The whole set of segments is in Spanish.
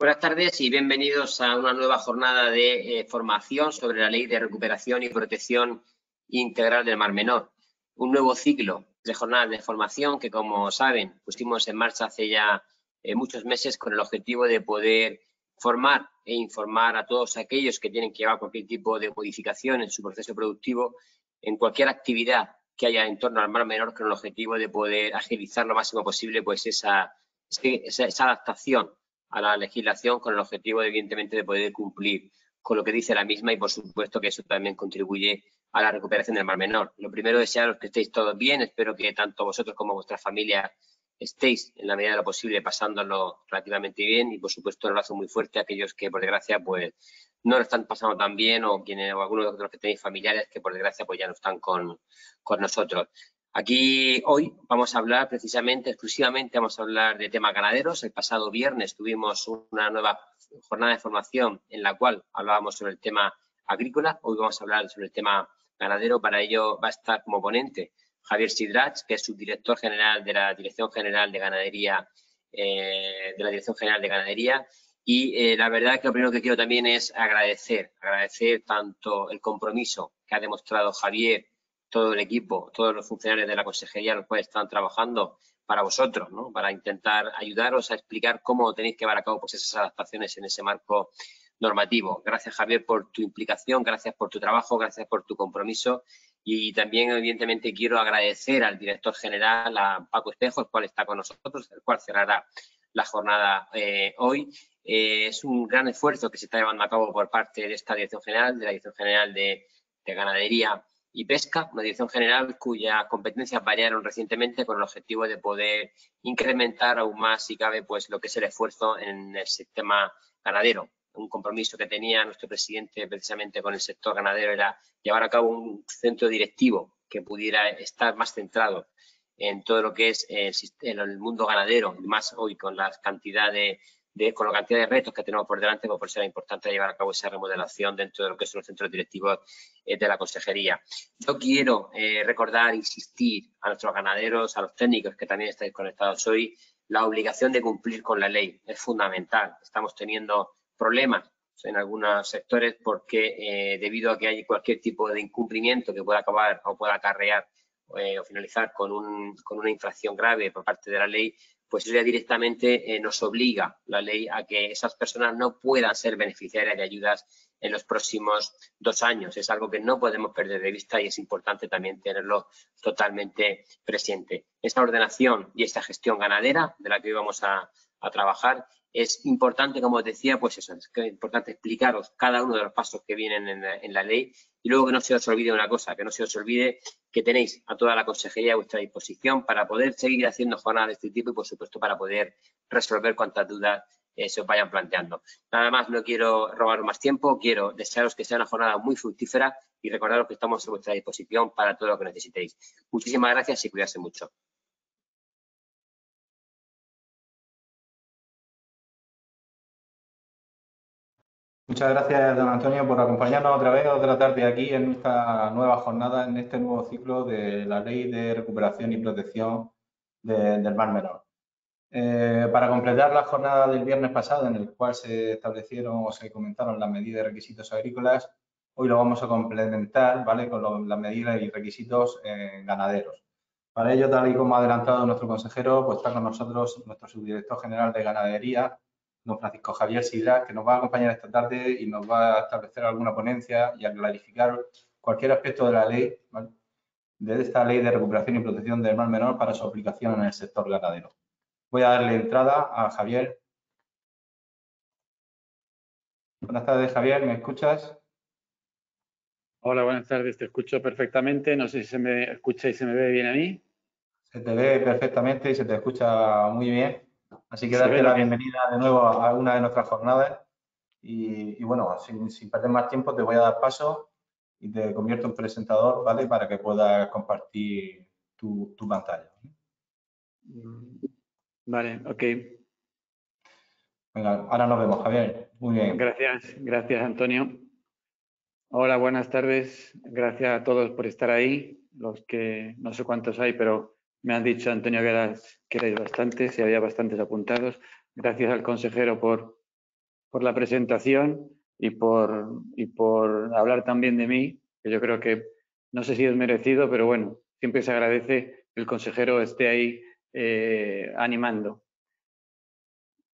Buenas tardes y bienvenidos a una nueva jornada de formación sobre la Ley de Recuperación y Protección Integral del Mar Menor. Un nuevo ciclo de jornadas de formación que, como saben, pusimos en marcha hace ya muchos meses con el objetivo de poder formar e informar a todos aquellos que tienen que llevar cualquier tipo de modificación en su proceso productivo, en cualquier actividad que haya en torno al Mar Menor, con el objetivo de poder agilizar lo máximo posible pues esa adaptación a la legislación, con el objetivo, evidentemente, de poder cumplir con lo que dice la misma y, por supuesto, que eso también contribuye a la recuperación del Mar Menor. Lo primero, desearos que estéis todos bien. Espero que tanto vosotros como vuestra familia estéis, en la medida de lo posible, pasándolo relativamente bien y, por supuesto, un abrazo muy fuerte a aquellos que, por desgracia, pues no lo están pasando tan bien o algunos de los que tenéis familiares que, por desgracia, pues ya no están con nosotros. Aquí hoy vamos a hablar exclusivamente vamos a hablar de temas ganaderos. El pasado viernes tuvimos una nueva jornada de formación en la cual hablábamos sobre el tema agrícola. Hoy vamos a hablar sobre el tema ganadero. Para ello va a estar como ponente Javier Sidrach, que es subdirector general de la Dirección General de Ganadería, Y la verdad que lo primero que quiero también es agradecer tanto el compromiso que ha demostrado Javier, todo el equipo, todos los funcionarios de la consejería, los cuales están trabajando para vosotros, ¿no? Para intentar ayudaros a explicar cómo tenéis que llevar a cabo pues, esas adaptaciones en ese marco normativo. Gracias, Javier, por tu implicación, gracias por tu trabajo, gracias por tu compromiso. Y también, evidentemente, quiero agradecer al director general, a Paco Espejo, el cual está con nosotros, el cual cerrará la jornada hoy. Es un gran esfuerzo que se está llevando a cabo por parte de esta Dirección General, de la Dirección General de Ganadería y Pesca, una dirección general cuyas competencias variaron recientemente con el objetivo de poder incrementar aún más, si cabe, pues lo que es el esfuerzo en el sistema ganadero. Un compromiso que tenía nuestro presidente precisamente con el sector ganadero era llevar a cabo un centro directivo que pudiera estar más centrado en todo lo que es el mundo ganadero, más hoy con la cantidad de retos que tenemos por delante, pues por eso era importante llevar a cabo esa remodelación dentro de lo que son los centros directivos de la consejería. Yo quiero recordar, insistir a nuestros ganaderos, a los técnicos que también estáis conectados hoy, la obligación de cumplir con la ley es fundamental. Estamos teniendo problemas en algunos sectores porque debido a que hay cualquier tipo de incumplimiento que pueda acabar o pueda acarrear o finalizar con una infracción grave por parte de la ley, pues ya directamente nos obliga la ley a que esas personas no puedan ser beneficiarias de ayudas en los próximos 2 años. Es algo que no podemos perder de vista y es importante también tenerlo totalmente presente. Esta ordenación y esta gestión ganadera de la que hoy vamos a trabajar es importante, como os decía, pues eso, es importante explicaros cada uno de los pasos que vienen en la ley y luego que no se os olvide una cosa, que no se os olvide que tenéis a toda la consejería a vuestra disposición para poder seguir haciendo jornadas de este tipo y, por supuesto, para poder resolver cuantas dudas se os vayan planteando. Nada más, no quiero robaros más tiempo, quiero desearos que sea una jornada muy fructífera y recordaros que estamos a vuestra disposición para todo lo que necesitéis. Muchísimas gracias y cuidarse mucho. Muchas gracias, don Antonio, por acompañarnos otra tarde aquí en esta nueva jornada, en este nuevo ciclo de la Ley de Recuperación y Protección del Mar Menor. Para completar la jornada del viernes pasado, en el cual se establecieron o se comentaron las medidas y requisitos agrícolas, hoy lo vamos a complementar, ¿vale?, con las medidas y requisitos ganaderos. Para ello, tal y como ha adelantado nuestro consejero, pues está con nosotros nuestro subdirector general de Ganadería, don Francisco Javier Sidrach, que nos va a acompañar esta tarde y nos va a establecer alguna ponencia y a clarificar cualquier aspecto de la ley, ¿vale?, de esta Ley de Recuperación y Protección del Mar Menor para su aplicación en el sector ganadero. Voy a darle entrada a Javier. Buenas tardes, Javier, ¿me escuchas? Hola, buenas tardes, te escucho perfectamente. No sé si se me escucha y se me ve bien a mí. Se te ve perfectamente y se te escucha muy bien. Así que darte la bienvenida de nuevo a una de nuestras jornadas. Y bueno, sin perder más tiempo, te voy a dar paso y te convierto en presentador, ¿vale?, para que puedas compartir tu pantalla. Vale, ok. Venga, ahora nos vemos, Javier. Muy bien. Gracias, Antonio. Hola, buenas tardes. Gracias a todos por estar ahí. Los que no sé cuántos hay, pero me han dicho, Antonio, que erais bastantes y había bastantes apuntados. Gracias al consejero por la presentación y por hablar también de mí, que yo creo que no sé si es merecido, pero bueno, siempre se agradece que el consejero esté ahí animando.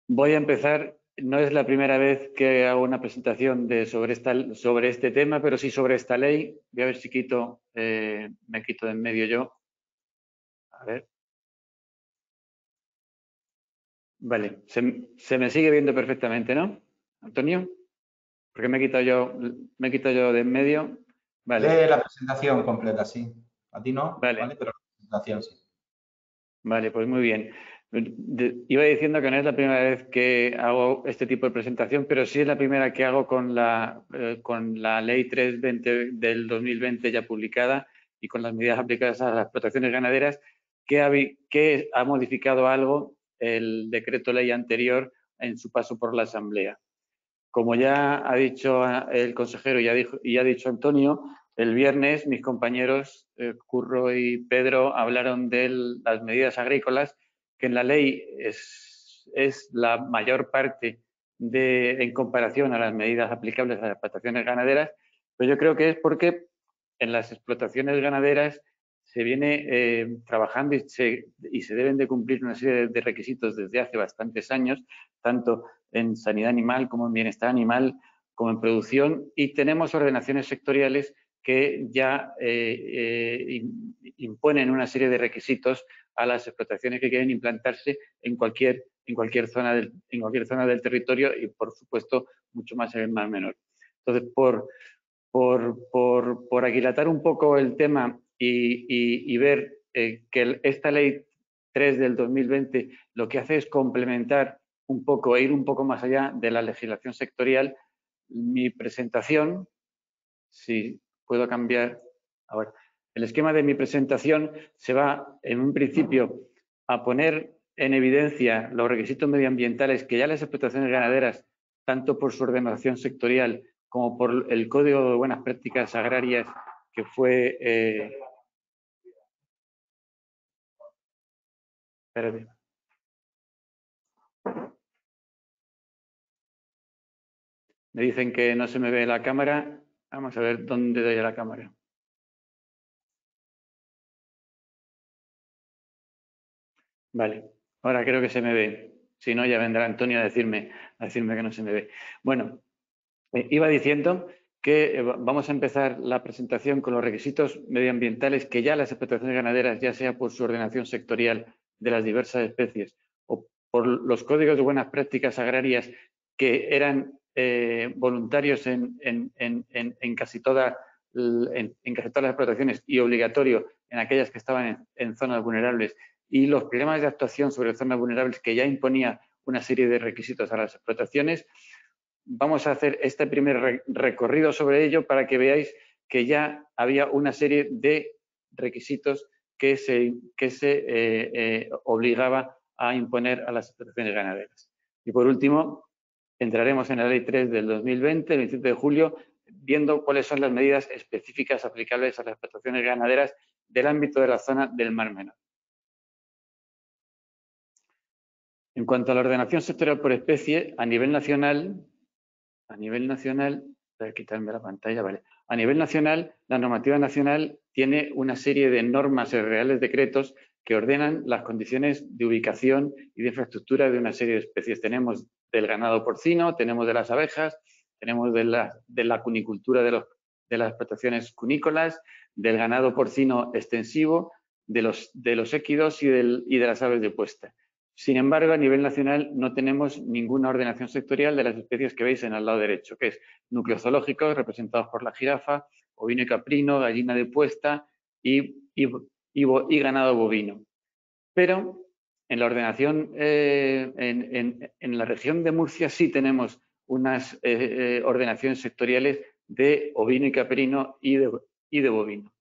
Voy a empezar, no es la primera vez que hago una presentación sobre este tema, pero sí sobre esta ley. Voy a ver si me quito de en medio yo. A ver. Vale, se me sigue viendo perfectamente, ¿no, Antonio? Porque me he quitado yo de en medio. Vale. Lee la presentación completa, sí. A ti no, Vale. Pero la presentación sí. Vale, pues muy bien. Iba diciendo que no es la primera vez que hago este tipo de presentación, pero sí es la primera que hago con la Ley 320 del 2020 ya publicada y con las medidas aplicadas a las explotaciones ganaderas, que ha modificado algo el decreto ley anterior en su paso por la Asamblea. Como ya ha dicho el consejero y ha dicho Antonio, el viernes mis compañeros Curro y Pedro hablaron de las medidas agrícolas, que en la ley es la mayor parte en comparación a las medidas aplicables a las explotaciones ganaderas, pero yo creo que es porque en las explotaciones ganaderas se viene trabajando y se deben de cumplir una serie de requisitos desde hace bastantes años, tanto en sanidad animal como en bienestar animal, como en producción, y tenemos ordenaciones sectoriales que ya imponen una serie de requisitos a las explotaciones que quieren implantarse en cualquier zona del territorio y, por supuesto, mucho más en el Mar Menor. Entonces, por aquilatar un poco el tema y ver que esta ley 3 del 2020 lo que hace es complementar un poco, ir un poco más allá de la legislación sectorial, mi presentación, si puedo cambiar ahora, el esquema de mi presentación se va en un principio a poner en evidencia los requisitos medioambientales que ya las explotaciones ganaderas, tanto por su ordenación sectorial como por el Código de Buenas Prácticas Agrarias que fue... espérate. Me dicen que no se me ve la cámara. Vamos a ver dónde doy a la cámara. Vale, ahora creo que se me ve. Si no, ya vendrá Antonio a decirme que no se me ve. Bueno, iba diciendo que vamos a empezar la presentación con los requisitos medioambientales que ya las explotaciones ganaderas, ya sea por su ordenación sectorial de las diversas especies o por los códigos de buenas prácticas agrarias que eran voluntarios en casi todas las explotaciones y obligatorio en aquellas que estaban en zonas vulnerables, y los programas de actuación sobre zonas vulnerables que ya imponía una serie de requisitos a las explotaciones. Vamos a hacer este primer recorrido sobre ello para que veáis que ya había una serie de requisitos que se obligaba a imponer a las explotaciones ganaderas. Y por último, entraremos en la Ley 3 del 2020, el 27 de julio, viendo cuáles son las medidas específicas aplicables a las explotaciones ganaderas del ámbito de la zona del Mar Menor. En cuanto a la ordenación sectorial por especie, a nivel nacional, voy a quitarme la pantalla, vale. A nivel nacional, la normativa nacional tiene una serie de normas y reales decretos que ordenan las condiciones de ubicación y de infraestructura de una serie de especies. Tenemos del ganado porcino, tenemos de las abejas, tenemos de la cunicultura de las explotaciones cunícolas, del ganado porcino extensivo, de los équidos y de las aves de puesta. Sin embargo, a nivel nacional no tenemos ninguna ordenación sectorial de las especies que veis en el lado derecho, que es núcleos zoológicos representados por la jirafa, ovino y caprino, gallina de puesta y ganado bovino. Pero en la ordenación, en la región de Murcia sí tenemos unas ordenaciones sectoriales de ovino y caprino y de bovino.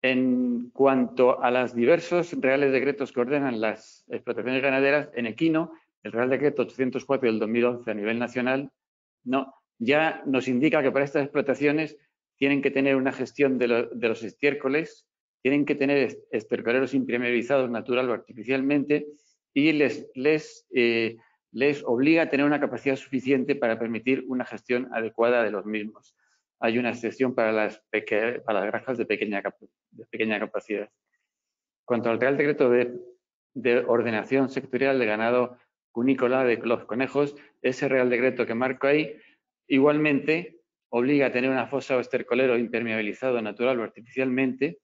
En cuanto a los diversos reales decretos que ordenan las explotaciones ganaderas, en equino, el Real Decreto 804 del 2011 a nivel nacional, ya nos indica que para estas explotaciones tienen que tener una gestión de los estiércoles, tienen que tener estercoleros impermeabilizados natural o artificialmente, y les les obliga a tener una capacidad suficiente para permitir una gestión adecuada de los mismos. Hay una excepción para las granjas de pequeña capacidad. Cuanto al Real Decreto de ordenación sectorial de ganado cunícola de los conejos, ese Real Decreto que marco ahí, igualmente obliga a tener una fosa o estercolero impermeabilizado natural o artificialmente.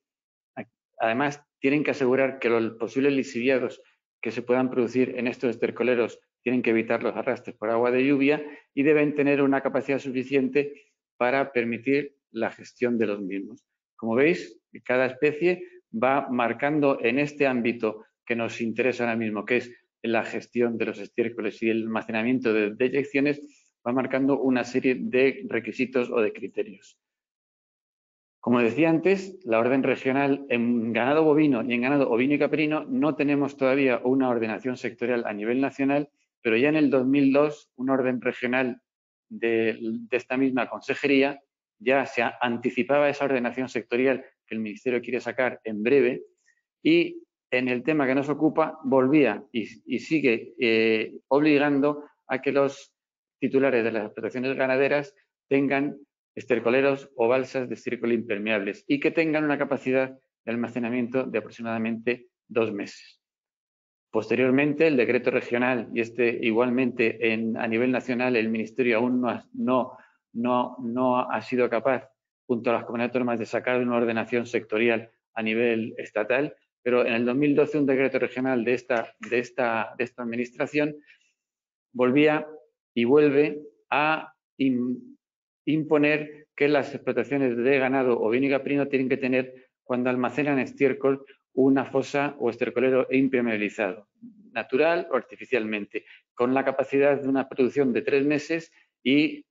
Además, tienen que asegurar que los posibles lixiviados que se puedan producir en estos estercoleros tienen que evitar los arrastres por agua de lluvia y deben tener una capacidad suficiente para permitir la gestión de los mismos. Como veis, cada especie va marcando en este ámbito que nos interesa ahora mismo, que es la gestión de los estiércoles y el almacenamiento de deyecciones, va marcando una serie de requisitos o de criterios. Como decía antes, la orden regional en ganado bovino y en ganado ovino y caprino no tenemos todavía una ordenación sectorial a nivel nacional, pero ya en el 2002 una orden regional de esta misma consejería ya se anticipaba esa ordenación sectorial que el Ministerio quiere sacar en breve y en el tema que nos ocupa volvía y sigue obligando a que los titulares de las explotaciones ganaderas tengan estercoleros o balsas de estiércol impermeables y que tengan una capacidad de almacenamiento de aproximadamente 2 meses. Posteriormente, el decreto regional y igualmente a nivel nacional el Ministerio aún no ha sido capaz, junto a las comunidades autónomas, de sacar una ordenación sectorial a nivel estatal, pero en el 2012 un decreto regional de esta administración volvía y vuelve a imponer que las explotaciones de ganado ovino y caprino tienen que tener, cuando almacenan estiércol, una fosa o estercolero impermeabilizado, natural o artificialmente, con la capacidad de una producción de 3 meses y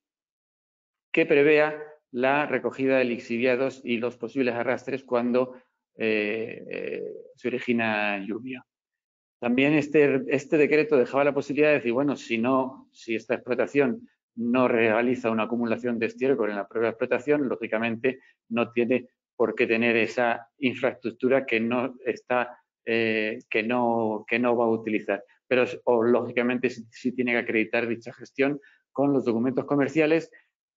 que prevea la recogida de lixiviados y los posibles arrastres cuando se origina lluvia. También este decreto dejaba la posibilidad de decir, bueno, si esta explotación no realiza una acumulación de estiércol en la propia explotación, lógicamente no tiene por qué tener esa infraestructura que no va a utilizar. Pero lógicamente sí tiene que acreditar dicha gestión con los documentos comerciales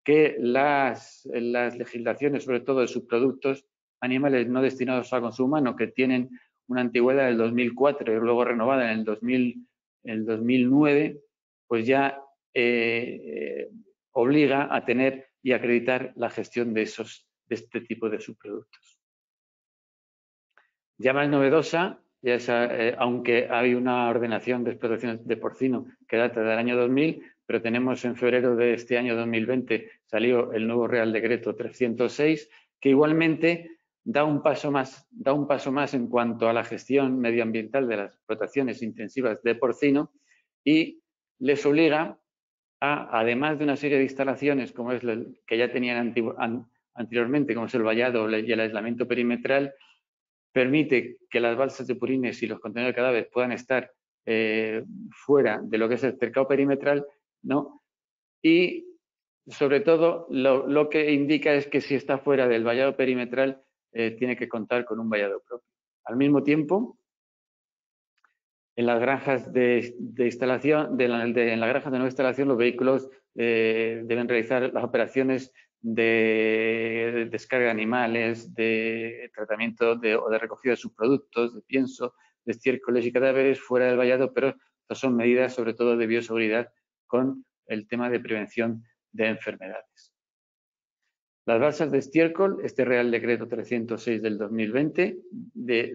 que las legislaciones, sobre todo de subproductos animales no destinados a consumo humano, que tienen una antigüedad del 2004 y luego renovada en el 2009, pues ya obliga a tener y acreditar la gestión de este tipo de subproductos. Ya más novedosa, aunque hay una ordenación de explotaciones de porcino que data del año 2000, pero tenemos en febrero de este año 2020 salió el nuevo Real Decreto 306, que igualmente da un paso más en cuanto a la gestión medioambiental de las explotaciones intensivas de porcino y les obliga a, además de una serie de instalaciones como es que ya tenían anteriormente, como es el vallado y el aislamiento perimetral, permite que las balsas de purines y los contenedores de cadáveres puedan estar fuera de lo que es el cercado perimetral, ¿no? Y sobre todo lo que indica es que si está fuera del vallado perimetral tiene que contar con un vallado propio. Al mismo tiempo, en las granjas de instalación, en las granjas de nueva instalación, los vehículos deben realizar las operaciones de descarga de animales, de tratamiento o de recogida de subproductos, de pienso, de estiércoles y cadáveres fuera del vallado, pero estas son medidas sobre todo de bioseguridad con el tema de prevención de enfermedades. Las balsas de estiércol, este Real Decreto 306 del 2020,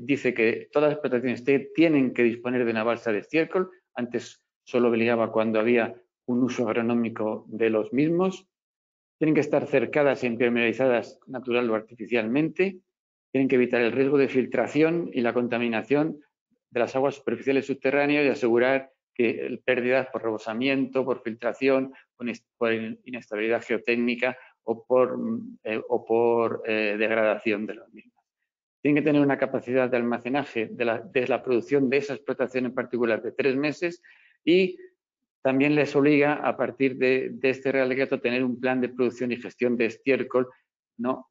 dice que todas las explotaciones tienen que disponer de una balsa de estiércol. Antes solo obligaba cuando había un uso agronómico de los mismos. Tienen que estar cercadas e impermeabilizadas natural o artificialmente. Tienen que evitar el riesgo de filtración y la contaminación de las aguas superficiales subterráneas y asegurar que pérdidas por rebosamiento, por filtración, por inestabilidad geotécnica o por degradación de los mismos. Tienen que tener una capacidad de almacenaje de la producción de esa explotación en particular de 3 meses y también les obliga, a partir de este Real Decreto, a tener un plan de producción y gestión de estiércol, ¿no?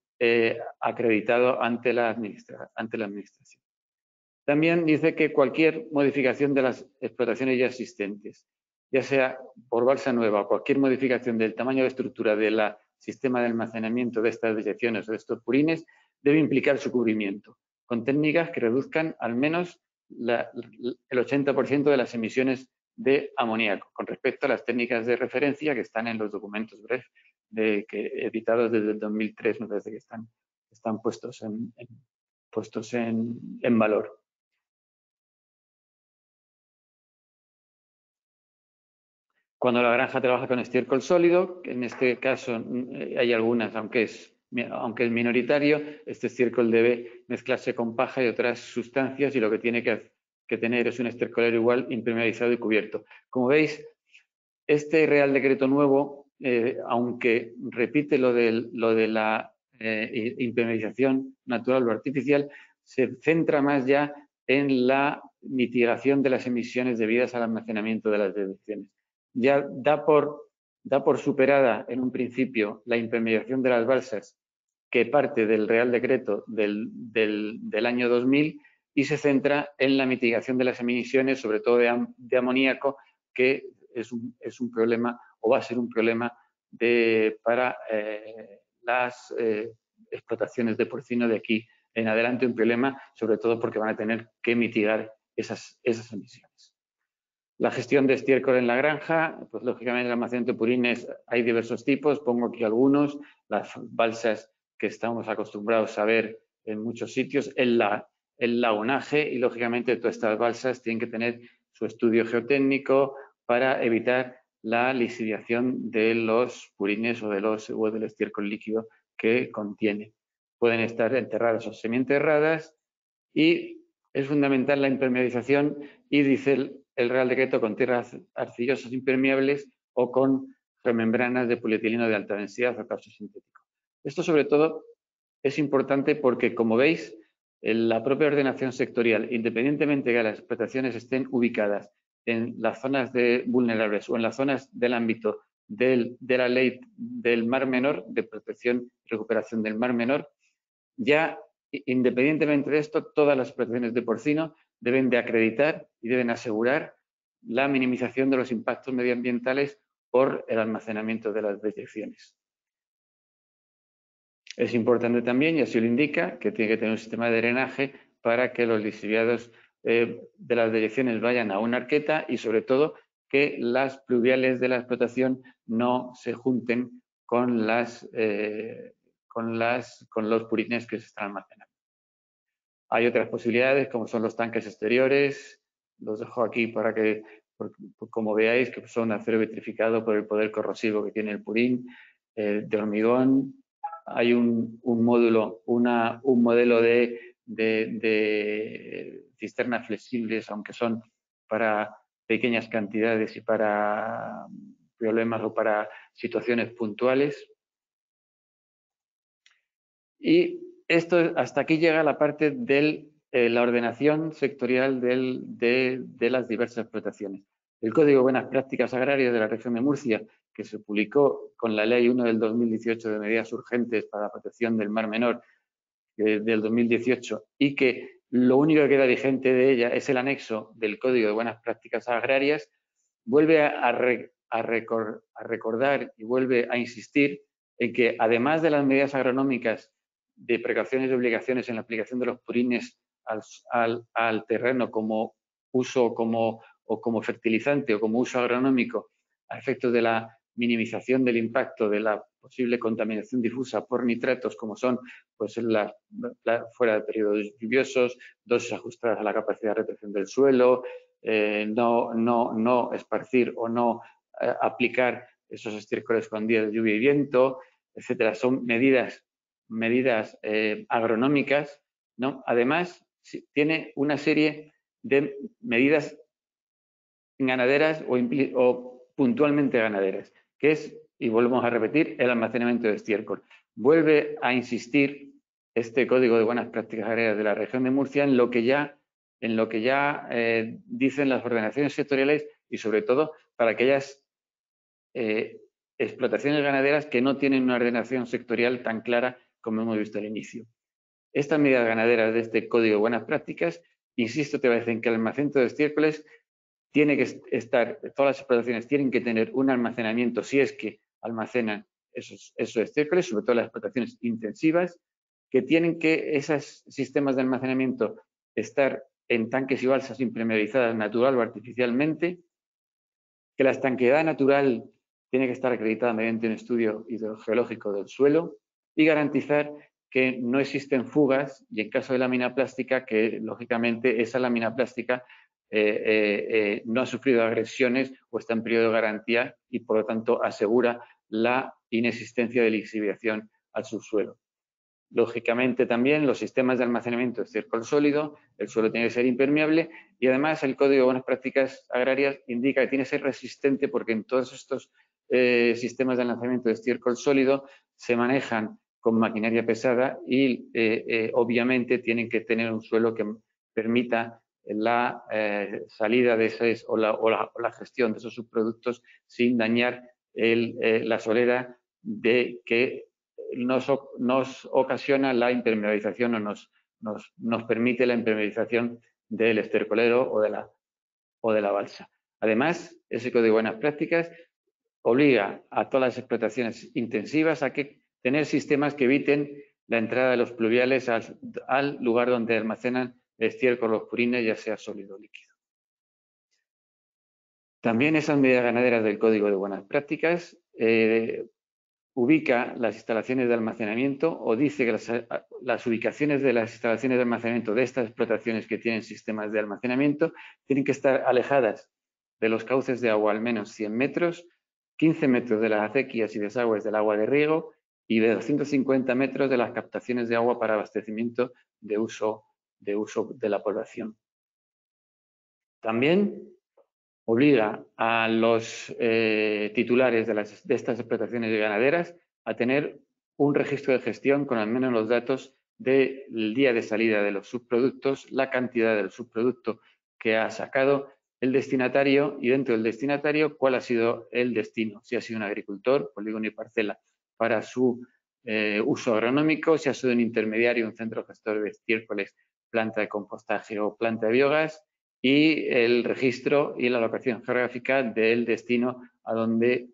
Acreditado ante la Administración. También dice que cualquier modificación de las explotaciones ya existentes ya sea por balsa nueva o cualquier modificación del tamaño de estructura del sistema de almacenamiento de estas deyecciones o de estos purines, debe implicar su cubrimiento, con técnicas que reduzcan al menos el 80% de las emisiones de amoníaco, con respecto a las técnicas de referencia que están en los documentos BREF editados desde el 2003, me parece que están puestos en valor. Cuando la granja trabaja con estiércol sólido, en este caso hay algunas, aunque es minoritario, este estiércol debe mezclarse con paja y otras sustancias y lo que tiene que tener es un estercolero igual impermeabilizado y cubierto. Como veis, este Real Decreto nuevo, aunque repite lo de la impermeabilización natural o artificial, se centra más ya en la mitigación de las emisiones debidas al almacenamiento de las deyecciones. Ya da por superada en un principio la impermeabilización de las balsas, que parte del Real Decreto del año 2000, y se centra en la mitigación de las emisiones, sobre todo de amoníaco, que es un problema o va a ser un problema para las explotaciones de porcino de aquí en adelante, un problema sobre todo porque van a tener que mitigar esas emisiones. La gestión de estiércol en la granja, pues lógicamente el almacenamiento de purines hay diversos tipos, pongo aquí algunos, las balsas que estamos acostumbrados a ver en muchos sitios, el lagunaje y lógicamente todas estas balsas tienen que tener su estudio geotécnico para evitar la lisiviación de los purines o del estiércol líquido que contiene. Pueden estar enterradas o semienterradas y es fundamental la impermeabilización y dice el Real Decreto con tierras arcillosas impermeables o con remembranas de polietileno de alta densidad o caucho sintético. Esto sobre todo es importante porque, como veis, en la propia ordenación sectorial, independientemente de que las explotaciones estén ubicadas en las zonas vulnerables o en las zonas del ámbito de la ley del Mar Menor, de protección y recuperación del Mar Menor, ya independientemente de esto, todas las explotaciones de porcino deben de acreditar y deben asegurar la minimización de los impactos medioambientales por el almacenamiento de las deyecciones. Es importante también, y así lo indica, que tiene que tener un sistema de drenaje para que los lixiviados de las deyecciones vayan a una arqueta y, sobre todo, que las pluviales de la explotación no se junten con los purines que se están almacenando. Hay otras posibilidades, como son los tanques exteriores, los dejo aquí para que, como veáis, que son acero vitrificado por el poder corrosivo que tiene el purín, de hormigón. Hay un modelo de cisternas flexibles, aunque son para pequeñas cantidades y para problemas o para situaciones puntuales. Y esto, hasta aquí llega la parte de la ordenación sectorial de las diversas explotaciones. El Código de Buenas Prácticas Agrarias de la región de Murcia, que se publicó con la Ley 1 del 2018 de medidas urgentes para la protección del Mar Menor del 2018, y que lo único que queda vigente de ella es el anexo del Código de Buenas Prácticas Agrarias, vuelve a recordar y vuelve a insistir en que, además de las medidas agronómicas de precauciones y obligaciones en la aplicación de los purines al terreno como uso como fertilizante o como uso agronómico a efectos de la minimización del impacto de la posible contaminación difusa por nitratos, como son pues, fuera de periodos lluviosos, dosis ajustadas a la capacidad de retención del suelo, no esparcir o no aplicar esos estiércoles con días de lluvia y viento, etcétera. Son medidas agronómicas, ¿no? Además, tiene una serie de medidas ganaderas o puntualmente ganaderas, que es, y volvemos a repetir, el almacenamiento de estiércol. Vuelve a insistir este Código de Buenas Prácticas Agrarias de la región de Murcia en lo que ya dicen las ordenaciones sectoriales y, sobre todo, para aquellas explotaciones ganaderas que no tienen una ordenación sectorial tan clara como hemos visto al inicio. Estas medidas ganaderas de este Código de Buenas Prácticas, insisto otra vez en que el almacenamiento de estiércoles tiene que estar, todas las explotaciones tienen que tener un almacenamiento, si es que almacenan esos estiércoles, sobre todo las explotaciones intensivas, que tienen que esos sistemas de almacenamiento estar en tanques y balsas impermeabilizadas natural o artificialmente, que la estanqueidad natural tiene que estar acreditada mediante un estudio hidrogeológico del suelo y garantizar que no existen fugas y en caso de lámina plástica que lógicamente esa lámina plástica no ha sufrido agresiones o está en periodo de garantía y por lo tanto asegura la inexistencia de lixiviación al subsuelo. Lógicamente también los sistemas de almacenamiento de estiércol sólido, el suelo tiene que ser impermeable y además el Código de Buenas Prácticas Agrarias indica que tiene que ser resistente porque en todos estos sistemas de almacenamiento de estiércol sólido se manejan con maquinaria pesada y obviamente tienen que tener un suelo que permita la salida de esos o la gestión de esos subproductos sin dañar la solera de que nos ocasiona la impermeabilización o nos permite la impermeabilización del estercolero o de la balsa. Además, ese Código de Buenas Prácticas obliga a todas las explotaciones intensivas a que tener sistemas que eviten la entrada de los pluviales al lugar donde almacenan el estiércol o los purines, ya sea sólido o líquido. También esas medidas ganaderas del Código de Buenas Prácticas ubica las instalaciones de almacenamiento o dice que las ubicaciones de las instalaciones de almacenamiento de estas explotaciones que tienen sistemas de almacenamiento tienen que estar alejadas de los cauces de agua al menos 100 metros, 15 metros de las acequias y desagües del agua de riego y de 250 metros de las captaciones de agua para abastecimiento de uso de la población. También obliga a los titulares de estas explotaciones ganaderas a tener un registro de gestión con al menos los datos del día de salida de los subproductos, la cantidad del subproducto que ha sacado el destinatario y dentro del destinatario cuál ha sido el destino, si ha sido un agricultor, polígono y parcela para su uso agronómico, si ha sido un intermediario, un centro gestor de estiércoles, planta de compostaje o planta de biogás, y el registro y la locación geográfica del destino a donde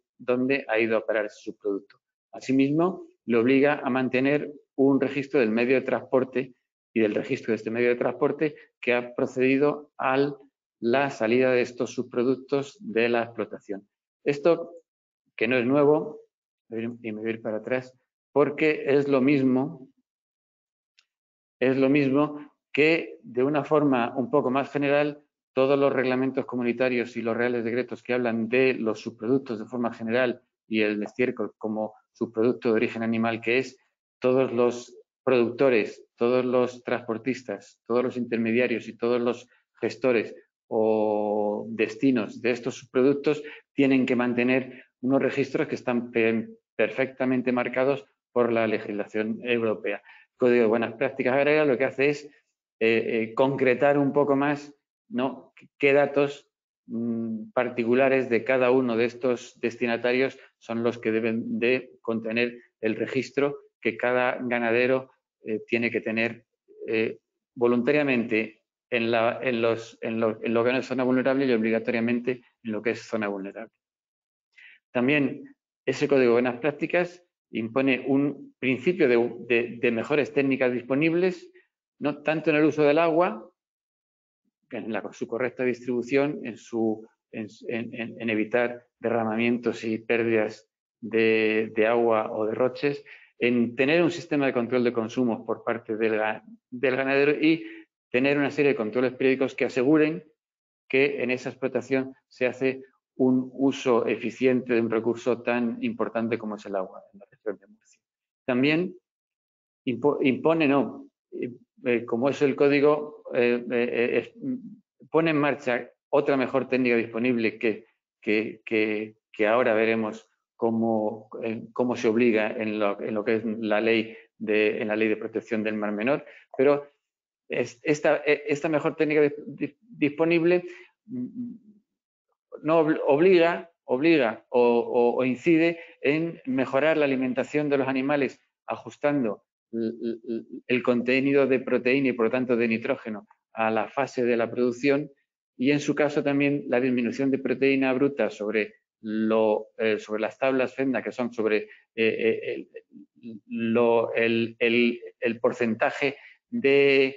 ha ido a operar ese subproducto. Asimismo, le obliga a mantener un registro del medio de transporte y del registro de este medio de transporte que ha procedido a la salida de estos subproductos de la explotación. Esto, que no es nuevo, y me voy a ir para atrás, porque es lo mismo que de una forma un poco más general, todos los reglamentos comunitarios y los reales decretos que hablan de los subproductos de forma general y el estiércol como subproducto de origen animal que es, todos los productores, todos los transportistas, todos los intermediarios y todos los gestores o destinos de estos subproductos tienen que mantener unos registros que están perfectamente marcados por la legislación europea. Código de Buenas Prácticas Agrarias lo que hace es concretar un poco más, ¿no?, qué datos particulares de cada uno de estos destinatarios son los que deben de contener el registro que cada ganadero tiene que tener voluntariamente en lo que no es zona vulnerable y obligatoriamente en lo que es zona vulnerable. También ese Código de Buenas Prácticas impone un principio de mejores técnicas disponibles, no tanto en el uso del agua, en su correcta distribución, en evitar derramamientos y pérdidas de agua o derroches, en tener un sistema de control de consumos por parte del ganadero y tener una serie de controles periódicos que aseguren que en esa explotación se hace un uso eficiente de un recurso tan importante como es el agua en la región de Murcia. También como es el código, pone en marcha otra mejor técnica disponible que ahora veremos cómo se obliga en lo que es la ley de protección del Mar Menor, pero esta mejor técnica disponible no obliga o incide en mejorar la alimentación de los animales ajustando el contenido de proteína y por lo tanto de nitrógeno a la fase de la producción y en su caso también la disminución de proteína bruta sobre las tablas FENDA, que son sobre el porcentaje de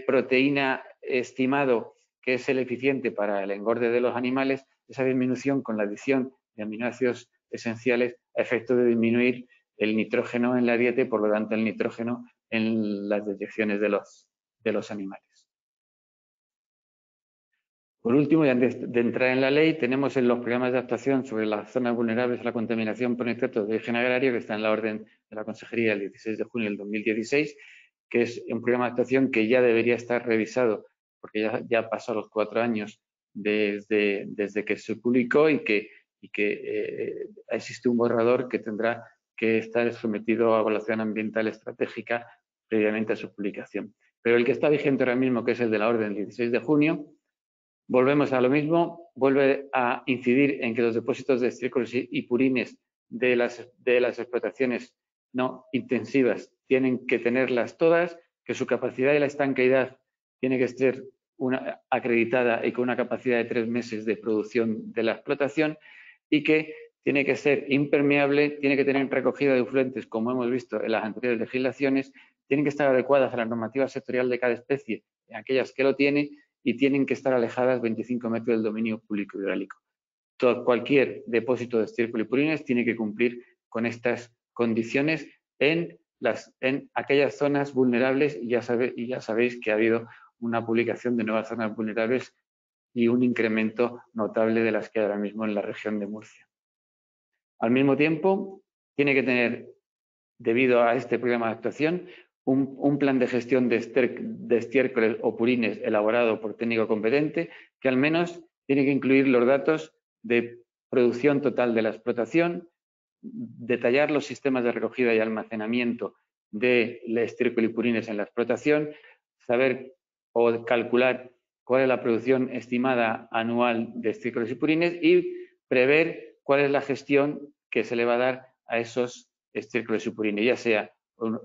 proteína estimado que es el eficiente para el engorde de los animales, esa disminución con la adición de aminoácidos esenciales a efecto de disminuir el nitrógeno en la dieta y por lo tanto el nitrógeno en las deyecciones de los animales. Por último, y antes de entrar en la ley, tenemos en los programas de actuación sobre las zonas vulnerables a la contaminación por nitratos de origen agrario, que está en la orden de la Consejería del 16 de junio del 2016, que es un programa de actuación que ya debería estar revisado, porque ya pasó los 4 años desde que se publicó y que existe un borrador que tendrá que estar sometido a evaluación ambiental estratégica previamente a su publicación. Pero el que está vigente ahora mismo, que es el de la orden del 16 de junio, volvemos a lo mismo, vuelve a incidir en que los depósitos de estiércoles y purines de las explotaciones no intensivas tienen que tenerlas todas, que su capacidad de la estanqueidad tiene que ser acreditada y con una capacidad de 3 meses de producción de la explotación y que tiene que ser impermeable, tiene que tener recogida de efluentes, como hemos visto en las anteriores legislaciones, tienen que estar adecuadas a la normativa sectorial de cada especie, en aquellas que lo tiene, y tienen que estar alejadas 25 metros del dominio público hidráulico. Cualquier depósito de estiércol y purines tiene que cumplir con estas condiciones en aquellas zonas vulnerables y ya sabéis que ha habido una publicación de nuevas zonas vulnerables y un incremento notable de las que hay ahora mismo en la región de Murcia. Al mismo tiempo, tiene que tener, debido a este programa de actuación, un plan de gestión de estiércoles o purines elaborado por técnico competente, que al menos tiene que incluir los datos de producción total de la explotación, detallar los sistemas de recogida y almacenamiento de estiércol y purines en la explotación, saber o calcular cuál es la producción estimada anual de estiércoles y purines y prever cuál es la gestión que se le va a dar a esos estiércoles y purines, ya sea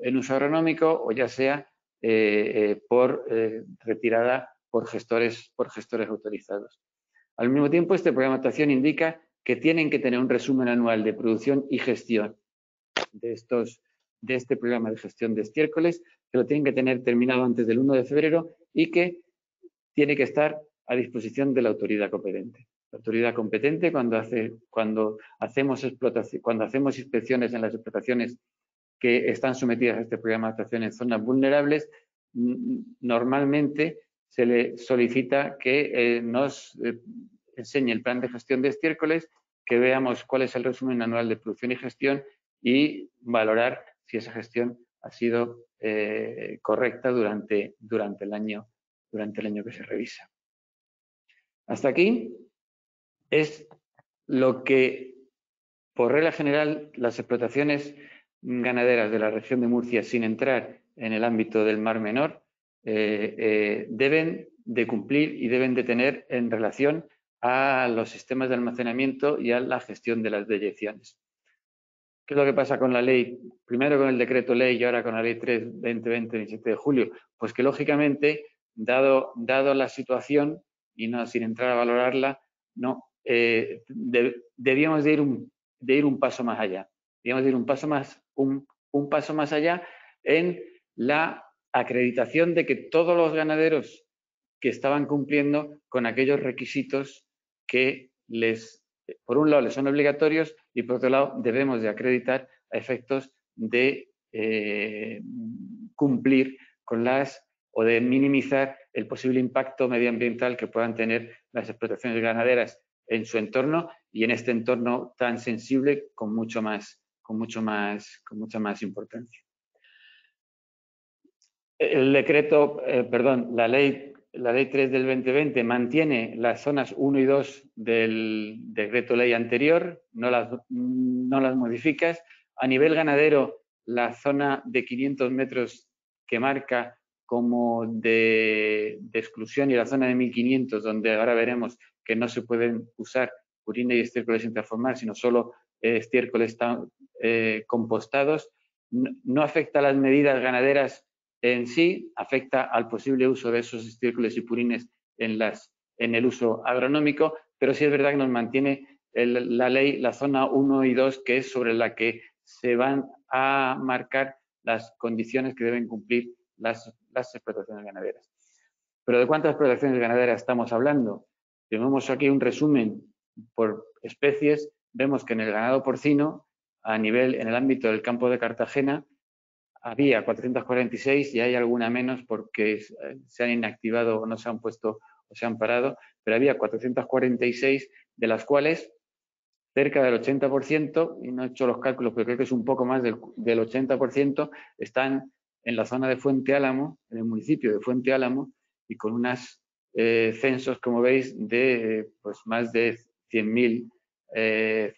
en uso agronómico o ya sea por retirada por gestores autorizados. Al mismo tiempo, este programa de actuación indica que tienen que tener un resumen anual de producción y gestión de este programa de gestión de estiércoles, que lo tienen que tener terminado antes del 1 de febrero y que tiene que estar a disposición de la autoridad competente. La autoridad competente, cuando hacemos inspecciones en las explotaciones que están sometidas a este programa de actuación en zonas vulnerables, normalmente se le solicita que nos enseñe el plan de gestión de estiércoles, que veamos cuál es el resumen anual de producción y gestión y valorar si esa gestión ha sido correcta durante el año que se revisa. Hasta aquí es lo que, por regla general, las explotaciones ganaderas de la región de Murcia, sin entrar en el ámbito del Mar Menor, deben de cumplir y deben de tener en relación a los sistemas de almacenamiento y a la gestión de las deyecciones. ¿Qué es lo que pasa con la ley? Primero con el decreto ley y ahora con la ley 3/2020, 27 de julio. Pues que lógicamente, dado la situación, y no sin entrar a valorarla, no debíamos de ir un paso más allá. Debíamos de ir un paso más allá en la acreditación de que todos los ganaderos que estaban cumpliendo con aquellos requisitos que por un lado les son obligatorios y por otro lado debemos de acreditar a efectos de cumplir con o de minimizar el posible impacto medioambiental que puedan tener las explotaciones ganaderas en su entorno y en este entorno tan sensible con mucha más importancia. La ley 3 del 2020 mantiene las zonas 1 y 2 del decreto ley anterior, no las modificas. A nivel ganadero, la zona de 500 metros que marca como de exclusión y la zona de 1500, donde ahora veremos que no se pueden usar purina y estiércoles sin transformar, sino solo estiércoles compostados, no afecta a las medidas ganaderas en sí, afecta al posible uso de esos estiércoles y purines en las en el uso agronómico, pero sí es verdad que nos mantiene la ley, la zona 1 y 2, que es sobre la que se van a marcar las condiciones que deben cumplir las explotaciones ganaderas. ¿Pero de cuántas explotaciones ganaderas estamos hablando? Si vemos aquí un resumen por especies, vemos que en el ganado porcino, en el ámbito del campo de Cartagena, había 446 y hay alguna menos porque se han inactivado o no se han puesto o se han parado, pero había 446, de las cuales cerca del 80%, y no he hecho los cálculos, pero creo que es un poco más del 80%, están en la zona de Fuente Álamo, en el municipio de Fuente Álamo, y con unos censos, como veis, de pues más de 100.000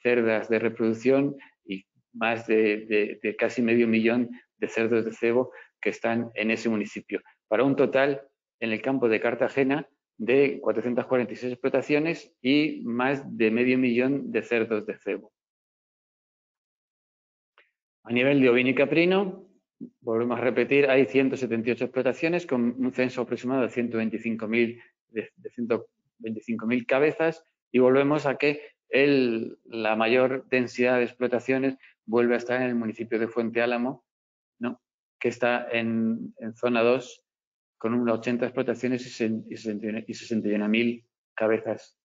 cerdas de reproducción y más de casi medio millón de cerdos de cebo que están en ese municipio. Para un total, en el campo de Cartagena, de 446 explotaciones y más de medio millón de cerdos de cebo. A nivel de ovino y caprino, volvemos a repetir, hay 178 explotaciones con un censo aproximado de 125.000 cabezas, y volvemos a que la mayor densidad de explotaciones vuelve a estar en el municipio de Fuente Álamo, ¿no?, que está en zona 2, con unas 80 explotaciones y 61.000 cabezas.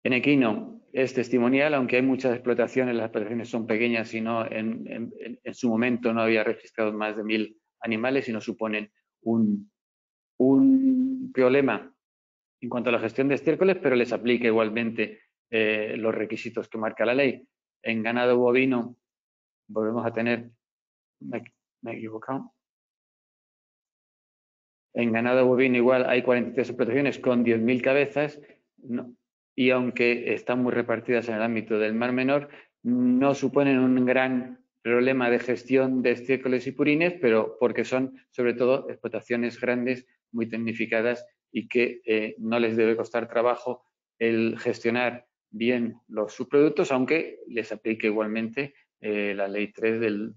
En equino es testimonial, aunque hay muchas explotaciones, las explotaciones son pequeñas y no, en su momento no había registrado más de 1.000 animales y no suponen un problema en cuanto a la gestión de estiércoles, pero les aplica igualmente los requisitos que marca la ley. En ganado bovino volvemos a tener, me he equivocado. En ganado bovino igual hay 43 explotaciones con 10.000 cabezas, ¿no?, y aunque están muy repartidas en el ámbito del Mar Menor, no suponen un gran problema de gestión de estiércoles y purines, pero porque son sobre todo explotaciones grandes, muy tecnificadas y que no les debe costar trabajo el gestionar bien los subproductos, aunque les aplique igualmente la Ley 3 del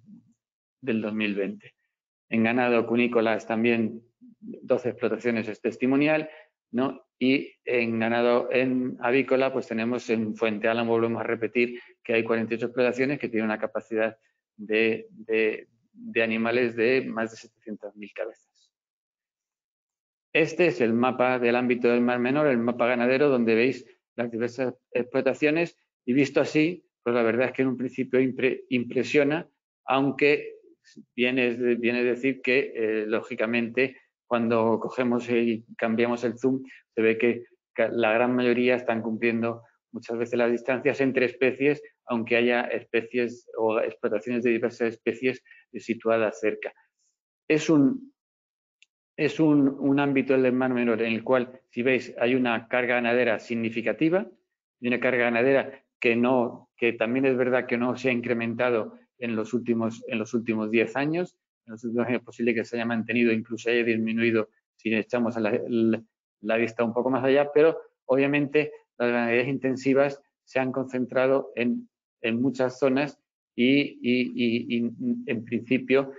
2020. En ganado cunícolas también 12 explotaciones es testimonial, ¿no? Y en ganado avícola, pues tenemos en Fuente Álamo, volvemos a repetir, que hay 48 explotaciones que tienen una capacidad de animales de más de 700.000 cabezas. Este es el mapa del ámbito del Mar Menor, el mapa ganadero, donde veis las diversas explotaciones, y visto así, pues la verdad es que en un principio impresiona, aunque viene a decir que, lógicamente, cuando cogemos y cambiamos el zoom, se ve que la gran mayoría están cumpliendo muchas veces las distancias entre especies, aunque haya especies o explotaciones de diversas especies situadas cerca. Es un ámbito del Mar Menor en el cual, si veis, hay una carga ganadera significativa y una carga ganadera que también es verdad que no se ha incrementado en los últimos 10 años. En los últimos años es posible que se haya mantenido, incluso haya disminuido si echamos la vista un poco más allá, pero obviamente las ganaderías intensivas se han concentrado en muchas zonas y en principio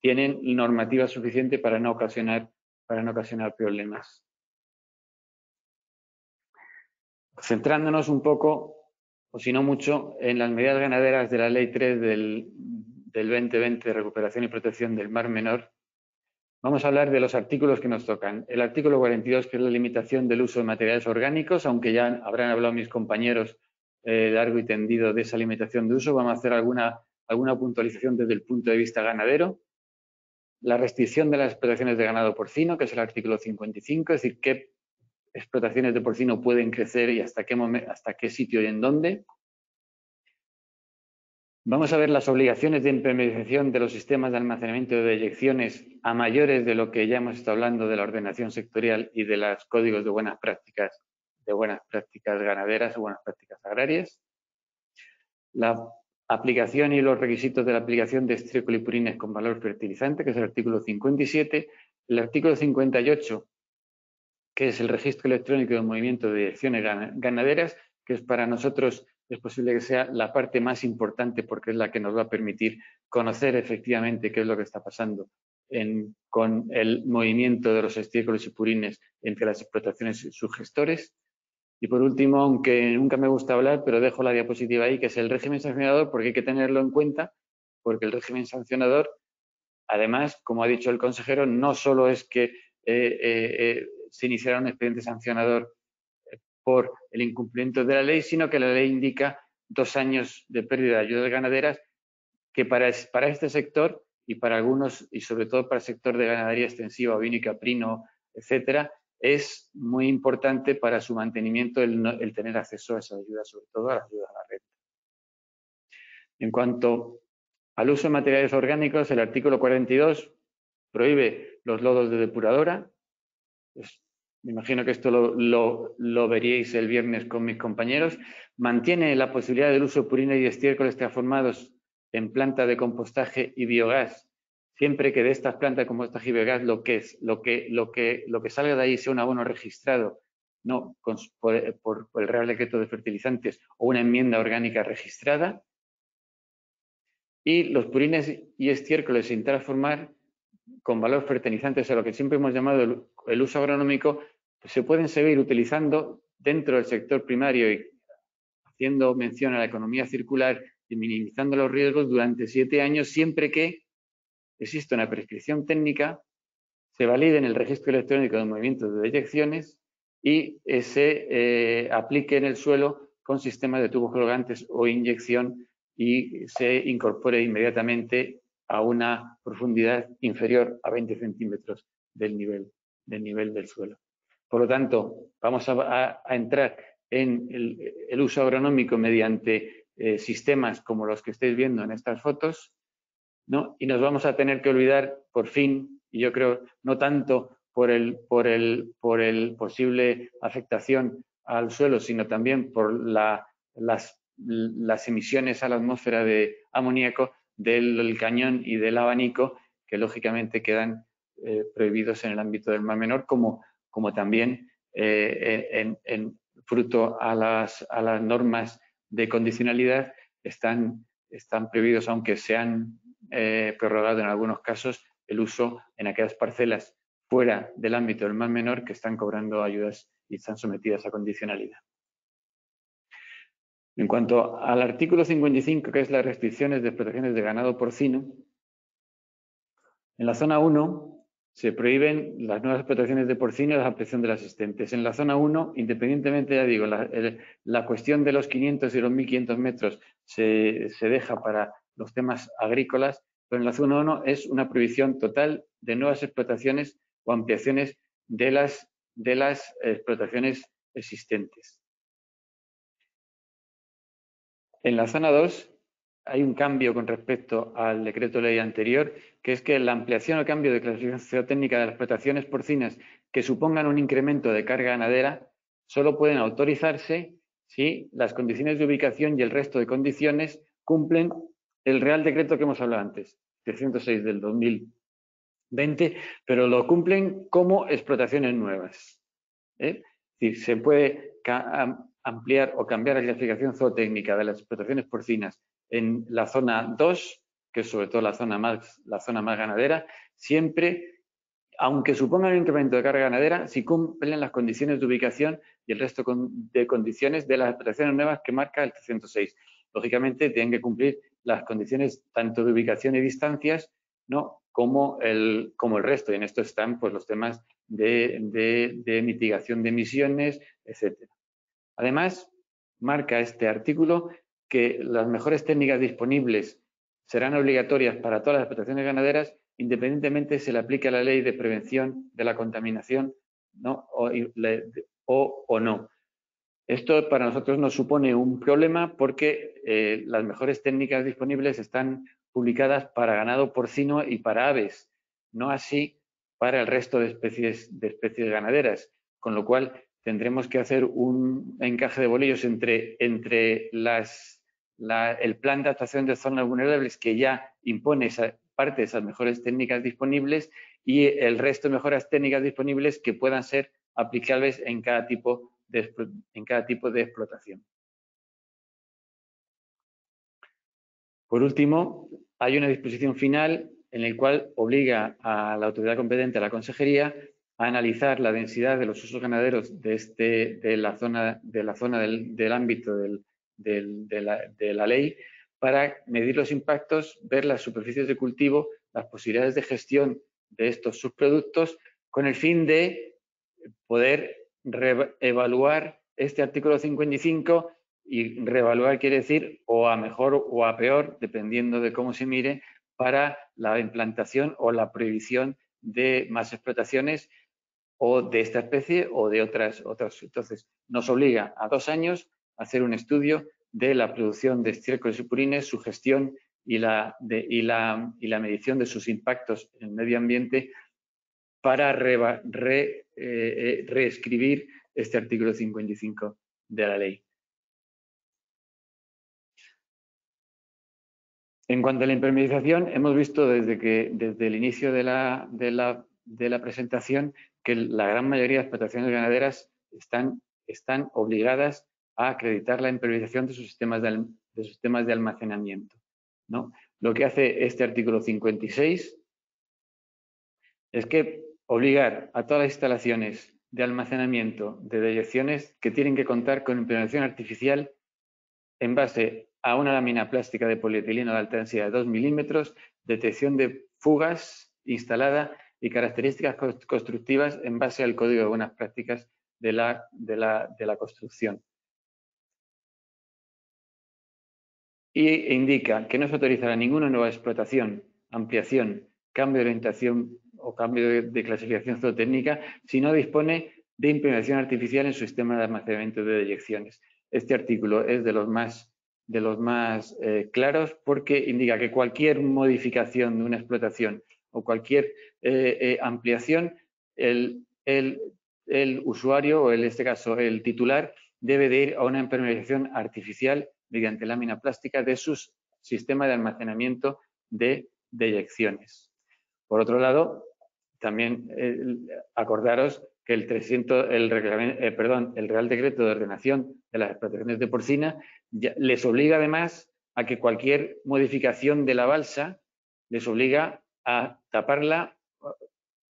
tienen normativa suficiente para no ocasionar problemas. Centrándonos un poco, o si no mucho, en las medidas ganaderas de la Ley 3 del 2020 de recuperación y protección del Mar Menor, vamos a hablar de los artículos que nos tocan. El artículo 42, que es la limitación del uso de materiales orgánicos, aunque ya habrán hablado mis compañeros largo y tendido de esa limitación de uso, vamos a hacer alguna puntualización desde el punto de vista ganadero. La restricción de las explotaciones de ganado porcino, que es el artículo 55, es decir, qué explotaciones de porcino pueden crecer y hasta qué sitio y en dónde. Vamos a ver las obligaciones de impermeabilización de los sistemas de almacenamiento de deyecciones a mayores de lo que ya hemos estado hablando de la ordenación sectorial y de los códigos de buenas prácticas ganaderas o buenas prácticas agrarias. La aplicación y los requisitos de la aplicación de estiércol y purines con valor fertilizante, que es el artículo 57. El artículo 58, que es el registro electrónico del movimiento de deyecciones ganaderas, que es para nosotros, es posible que sea la parte más importante porque es la que nos va a permitir conocer efectivamente qué es lo que está pasando con el movimiento de los estiércoles y purines entre las explotaciones y sus gestores. Y por último, aunque nunca me gusta hablar, pero dejo la diapositiva ahí, que es el régimen sancionador, porque hay que tenerlo en cuenta, porque el régimen sancionador, además, como ha dicho el consejero, no solo es que se iniciará un expediente sancionador por el incumplimiento de la ley, sino que la ley indica 2 años de pérdida de ayudas ganaderas, que para este sector y para algunos, y sobre todo para el sector de ganadería extensiva, ovino y caprino, etcétera, es muy importante para su mantenimiento el tener acceso a esas ayudas, sobre todo a las ayudas a la renta. En cuanto al uso de materiales orgánicos, el artículo 42 prohíbe los lodos de depuradora. Pues, me imagino que esto lo veríais el viernes con mis compañeros. Mantiene la posibilidad del uso de purina y estiércoles transformados en planta de compostaje y biogás, siempre que de estas plantas de compostaje y biogás lo que salga de ahí sea un abono registrado, no por el Real Decreto de Fertilizantes o una enmienda orgánica registrada. Y los purines y estiércoles sin transformar con valor fertilizante, o sea, lo que siempre hemos llamado el uso agronómico, pues se pueden seguir utilizando dentro del sector primario y haciendo mención a la economía circular y minimizando los riesgos durante 7 años, siempre que exista una prescripción técnica, se valide en el registro electrónico de movimientos de deyecciones y se aplique en el suelo con sistemas de tubos colgantes o inyección y se incorpore inmediatamente a una profundidad inferior a 20 centímetros del nivel del suelo. Por lo tanto, vamos a entrar en el uso agronómico mediante sistemas como los que estáis viendo en estas fotos, ¿no? Y nos vamos a tener que olvidar, por fin, y yo creo no tanto por el posible afectación al suelo, sino también por las emisiones a la atmósfera de amoníaco del cañón y del abanico, que lógicamente quedan prohibidos en el ámbito del Mar Menor, como también en fruto a las normas de condicionalidad están prohibidos, aunque se han prorrogado en algunos casos el uso en aquellas parcelas fuera del ámbito del Mar Menor que están cobrando ayudas y están sometidas a condicionalidad. En cuanto al artículo 55, que es las restricciones de explotaciones de ganado porcino, en la zona 1 se prohíben las nuevas explotaciones de porcino y la ampliación de las existentes. En la zona 1, independientemente, ya digo, la cuestión de los 500 y los 1.500 metros se deja para los temas agrícolas, pero en la zona 1 es una prohibición total de nuevas explotaciones o ampliaciones de las explotaciones existentes. En la zona 2 hay un cambio con respecto al decreto ley anterior, que es que la ampliación o cambio de clasificación técnica de las explotaciones porcinas que supongan un incremento de carga ganadera solo pueden autorizarse si las condiciones de ubicación y el resto de condiciones cumplen el Real Decreto que hemos hablado antes, 306 del 2020, pero lo cumplen como explotaciones nuevas. Es decir, se puede ampliar o cambiar la clasificación zootécnica de las explotaciones porcinas en la zona 2, que es sobre todo la zona más ganadera, siempre, aunque supongan un incremento de carga ganadera, si cumplen las condiciones de ubicación y el resto de condiciones de las explotaciones nuevas que marca el 306. Lógicamente, tienen que cumplir las condiciones tanto de ubicación y distancias, ¿no?, como el resto. Y en esto están pues, los temas de mitigación de emisiones, etcétera. Además, marca este artículo que las mejores técnicas disponibles serán obligatorias para todas las explotaciones ganaderas, independientemente se le aplique la ley de prevención de la contaminación, ¿no?, o no. Esto para nosotros nos supone un problema porque las mejores técnicas disponibles están publicadas para ganado porcino y para aves, no así para el resto de especies ganaderas, con lo cual tendremos que hacer un encaje de bolillos entre el plan de adaptación de zonas vulnerables que ya impone esa parte de esas mejores técnicas disponibles y el resto de mejoras técnicas disponibles que puedan ser aplicables en cada tipo de explotación. Por último, hay una disposición final en el cual obliga a la autoridad competente, a la consejería, a analizar la densidad de los usos ganaderos de la zona del ámbito de la ley, para medir los impactos, ver las superficies de cultivo, las posibilidades de gestión de estos subproductos, con el fin de poder evaluar este artículo 55, y reevaluar quiere decir o a mejor o a peor, dependiendo de cómo se mire, para la implantación o la prohibición de más explotaciones o de esta especie o de otras. Entonces, nos obliga a 2 años a hacer un estudio de la producción de estiércoles y purines, su gestión y la medición de sus impactos en el medio ambiente, para reescribir este artículo 55 de la ley. En cuanto a la impermeabilización, hemos visto desde el inicio de la presentación que la gran mayoría de explotaciones ganaderas están obligadas a acreditar la impermeabilización de sus sistemas de almacenamiento, ¿no? Lo que hace este artículo 56 es que obligar a todas las instalaciones de almacenamiento de deyecciones que tienen que contar con impermeabilización artificial en base a una lámina plástica de polietileno de alta densidad de 2 milímetros, detección de fugas instalada y características constructivas en base al Código de Buenas Prácticas de la construcción. Y indica que no se autorizará ninguna nueva explotación, ampliación, cambio de orientación o cambio de clasificación zootécnica si no dispone de impermeabilización artificial en su sistema de almacenamiento de deyecciones. Este artículo es de los más claros, porque indica que cualquier modificación de una explotación o cualquier ampliación, el usuario, o en este caso el titular, debe de ir a una impermeabilización artificial mediante lámina plástica de sus sistemas de almacenamiento de deyecciones. Por otro lado, también acordaros que el Real Decreto de Ordenación de las Explotaciones de Porcina les obliga además a que cualquier modificación de la balsa les obliga a taparla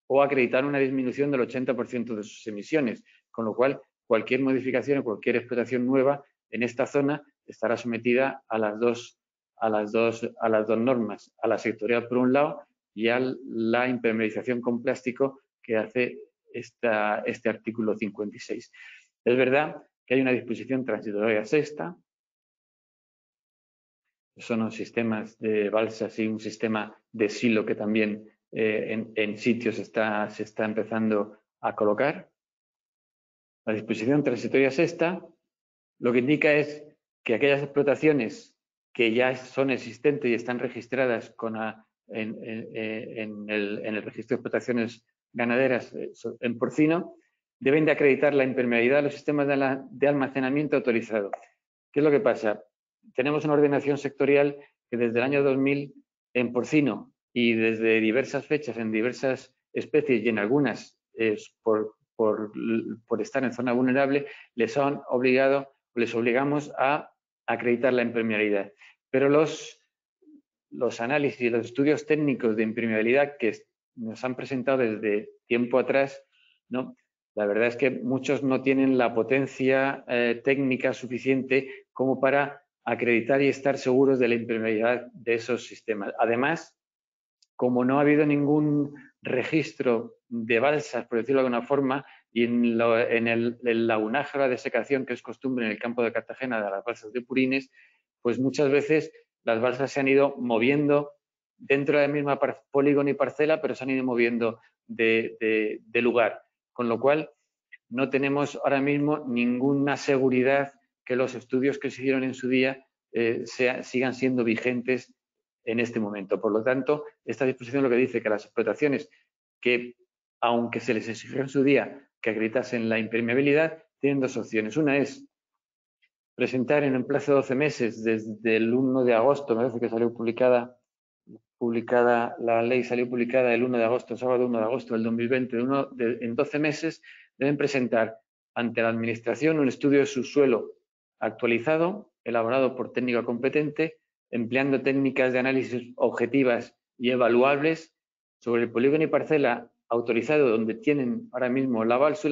o acreditar una disminución del 80% de sus emisiones, con lo cual cualquier modificación o cualquier explotación nueva en esta zona estará sometida a las dos normas, a la sectorial por un lado y a la impermeabilización con plástico que hace este artículo 56. Es verdad que hay una disposición transitoria sexta, son los sistemas de balsas y un sistema de silo que también en sitios se está empezando a colocar. La disposición transitoria sexta lo que indica es que aquellas explotaciones que ya son existentes y están registradas en el registro de explotaciones ganaderas en porcino, deben de acreditar la impermeabilidad de los sistemas de almacenamiento autorizado. ¿Qué es lo que pasa? Tenemos una ordenación sectorial que desde el año 2000 en porcino y desde diversas fechas en diversas especies y en algunas por estar en zona vulnerable les obligamos a acreditar la impermeabilidad. Pero los análisis, los estudios técnicos de impermeabilidad que nos han presentado desde tiempo atrás, ¿no? La verdad es que muchos no tienen la potencia técnica suficiente como para acreditar y estar seguros de la impermeabilidad de esos sistemas. Además, como no ha habido ningún registro de balsas, por decirlo de alguna forma, y en el lagunaje o la desecación que es costumbre en el campo de Cartagena de las balsas de purines, pues muchas veces las balsas se han ido moviendo dentro de la misma polígono y parcela, pero se han ido moviendo de lugar. Con lo cual, no tenemos ahora mismo ninguna seguridad que los estudios que se hicieron en su día sigan siendo vigentes en este momento. Por lo tanto, esta disposición lo que dice que las explotaciones que, aunque se les exigió en su día que acreditasen la impermeabilidad, tienen dos opciones. Una es presentar en un plazo de 12 meses, desde el 1 de agosto, me parece que salió publicada, la ley salió publicada el 1 de agosto, sábado 1 de agosto del 2020, en 12 meses deben presentar ante la Administración un estudio de subsuelo actualizado, elaborado por técnico competente, empleando técnicas de análisis objetivas y evaluables sobre el polígono y parcela autorizado donde tienen ahora mismo la balsa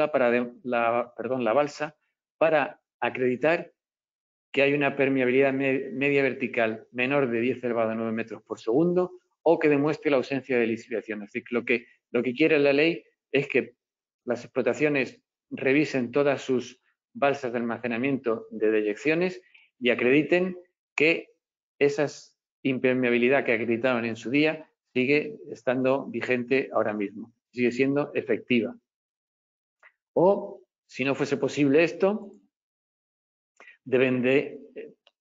para acreditar que hay una permeabilidad media vertical menor de 10 elevado a 9 metros por segundo o que demuestre la ausencia de lisificación. Es decir, lo que quiere la ley es que las explotaciones revisen todas sus balsas de almacenamiento de deyecciones y acrediten que esa impermeabilidad que acreditaron en su día sigue estando vigente ahora mismo, sigue siendo efectiva. O, si no fuese posible esto, deben de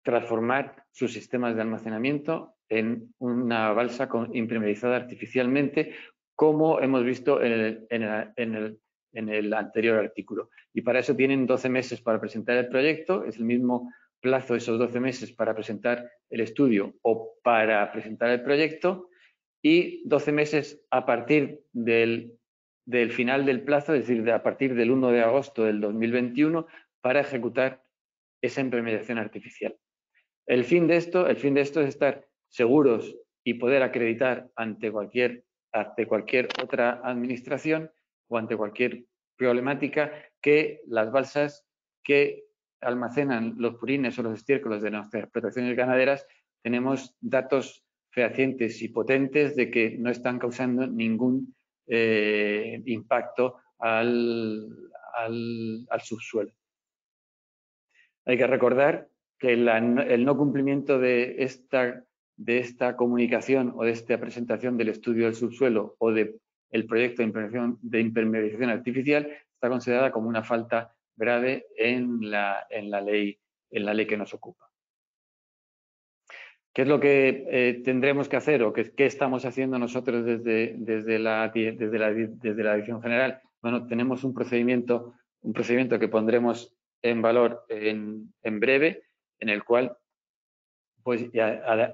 transformar sus sistemas de almacenamiento en una balsa impermeabilizada artificialmente, como hemos visto en el anterior artículo. Y para eso tienen 12 meses para presentar el proyecto, es el mismo plazo esos 12 meses para presentar el estudio o para presentar el proyecto, y 12 meses a partir del final del plazo, es decir, a partir del 1 de agosto del 2021, para ejecutar esa impermeabilización artificial. El fin de esto es estar seguros y poder acreditar ante cualquier otra administración o ante cualquier problemática que las balsas que almacenan los purines o los estiércoles de nuestras explotaciones ganaderas tenemos datos fehacientes y potentes de que no están causando ningún impacto al subsuelo. Hay que recordar que el no cumplimiento de esta comunicación o de esta presentación del estudio del subsuelo o del proyecto de impermeabilización artificial está considerada como una falta grave en la ley que nos ocupa. ¿Qué es lo que tendremos que hacer o qué estamos haciendo nosotros desde la Dirección General? Bueno, tenemos un procedimiento que pondremos en valor en breve, en el cual, pues,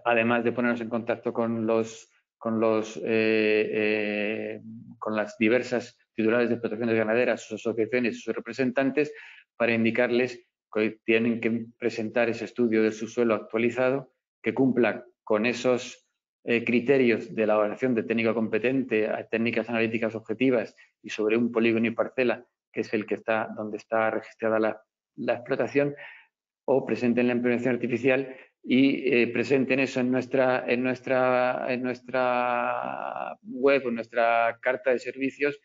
además de ponernos en contacto con las diversas titulares de explotaciones ganaderas, sus asociaciones y sus representantes, para indicarles que tienen que presentar ese estudio del subsuelo actualizado, que cumpla con esos criterios de elaboración de técnica competente a técnicas analíticas objetivas y sobre un polígono y parcela, que es donde está registrada la explotación, o presenten la impermeabilización artificial y presenten eso en nuestra web o en nuestra carta de servicios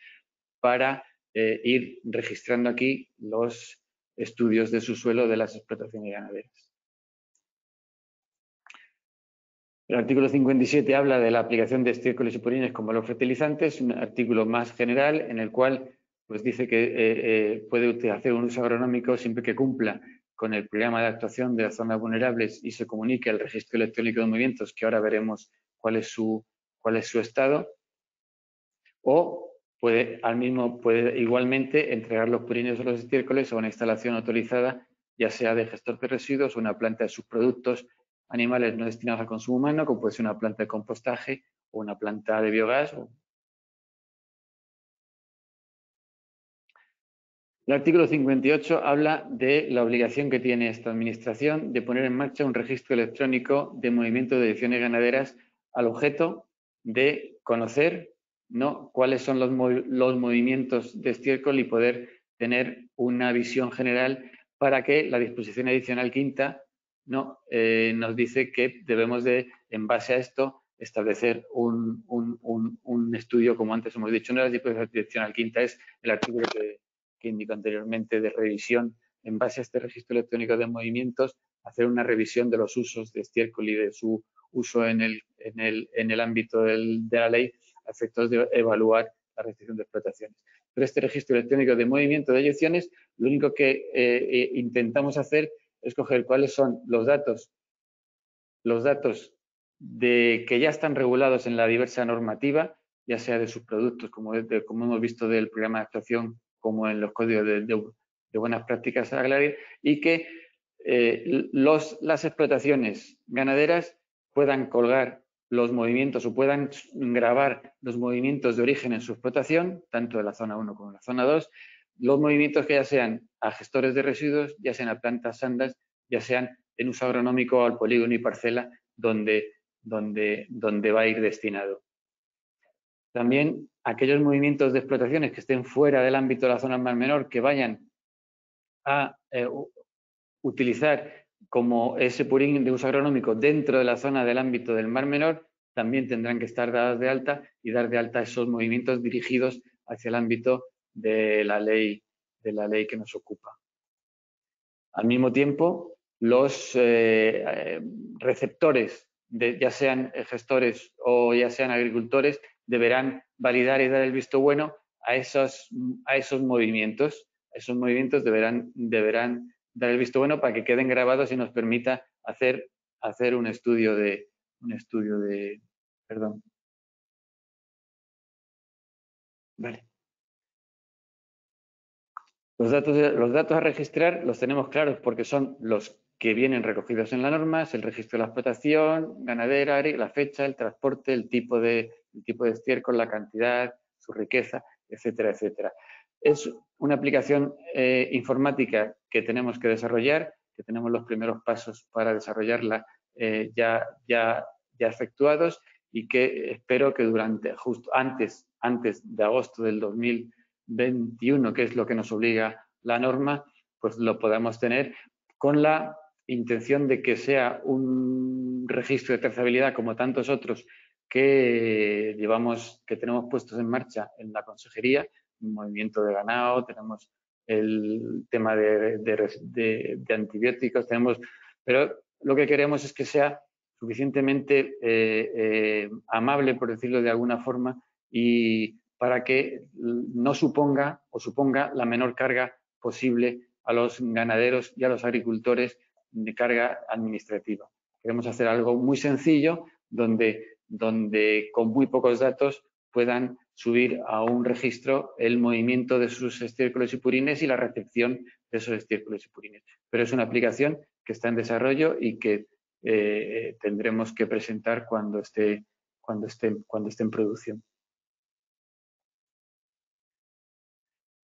para ir registrando aquí los estudios de subsuelo de las explotaciones ganaderas. El artículo 57 habla de la aplicación de estiércoles y purines como valor fertilizante, es un artículo más general en el cual pues, dice que puede hacer un uso agronómico siempre que cumpla con el programa de actuación de las zonas vulnerables y se comunique al registro electrónico de movimientos, que ahora veremos cuál es su estado, o puede igualmente entregar los purines o los estiércoles a una instalación autorizada, ya sea de gestor de residuos o una planta de subproductos animales no destinados al consumo humano, como puede ser una planta de compostaje o una planta de biogás. El artículo 58 habla de la obligación que tiene esta administración de poner en marcha un registro electrónico de movimiento de deyecciones ganaderas al objeto de conocer cuáles son los movimientos de estiércol y poder tener una visión general para que la disposición adicional quinta nos dice que debemos de, en base a esto, establecer un estudio, como antes hemos dicho. No, la disposición adicional quinta es el artículo que indico anteriormente de revisión en base a este registro electrónico de movimientos, hacer una revisión de los usos de estiércol y de su uso en el ámbito de la ley a efectos de evaluar la restricción de explotaciones. Pero este registro electrónico de movimiento de eyecciones, lo único que intentamos hacer es coger cuáles son los datos que ya están regulados en la diversa normativa, ya sea de sus productos, como hemos visto del programa de actuación, como en los códigos de buenas prácticas agrarias, y que las explotaciones ganaderas puedan colgar los movimientos o puedan grabar los movimientos de origen en su explotación, tanto de la zona 1 como de la zona 2, los movimientos que ya sean a gestores de residuos, ya sean a plantas sandas, ya sean en uso agronómico al polígono y parcela donde va a ir destinado. También aquellos movimientos de explotaciones que estén fuera del ámbito de la zona Mar Menor, que vayan a utilizar como ese purín de uso agronómico dentro de la zona del ámbito del Mar Menor, también tendrán que estar dadas de alta y dar de alta esos movimientos dirigidos hacia el ámbito de la ley que nos ocupa. Al mismo tiempo, los receptores, ya sean gestores o ya sean agricultores, deberán validar y dar el visto bueno a esos movimientos. Esos movimientos deberán dar el visto bueno para que queden grabados y nos permita hacer un estudio de perdón. Vale. Los datos a registrar los tenemos claros porque son los que vienen recogidos en la norma, es el registro de la explotación ganadera, la fecha, el transporte, el tipo de estiércol, la cantidad, su riqueza, etcétera, etcétera. Es una aplicación informática que tenemos que desarrollar, que tenemos los primeros pasos para desarrollarla ya efectuados y que espero que justo antes de agosto del 2021, que es lo que nos obliga la norma, pues lo podamos tener con la intención de que sea un registro de trazabilidad como tantos otros que tenemos puestos en marcha en la consejería, movimiento de ganado, tenemos el tema de antibióticos, pero lo que queremos es que sea suficientemente amable, por decirlo de alguna forma, y para que no suponga la menor carga posible a los ganaderos y a los agricultores de carga administrativa. Queremos hacer algo muy sencillo donde con muy pocos datos puedan subir a un registro el movimiento de sus estiércoles y purines y la recepción de esos estiércoles y purines. Pero es una aplicación que está en desarrollo y que tendremos que presentar cuando esté en producción.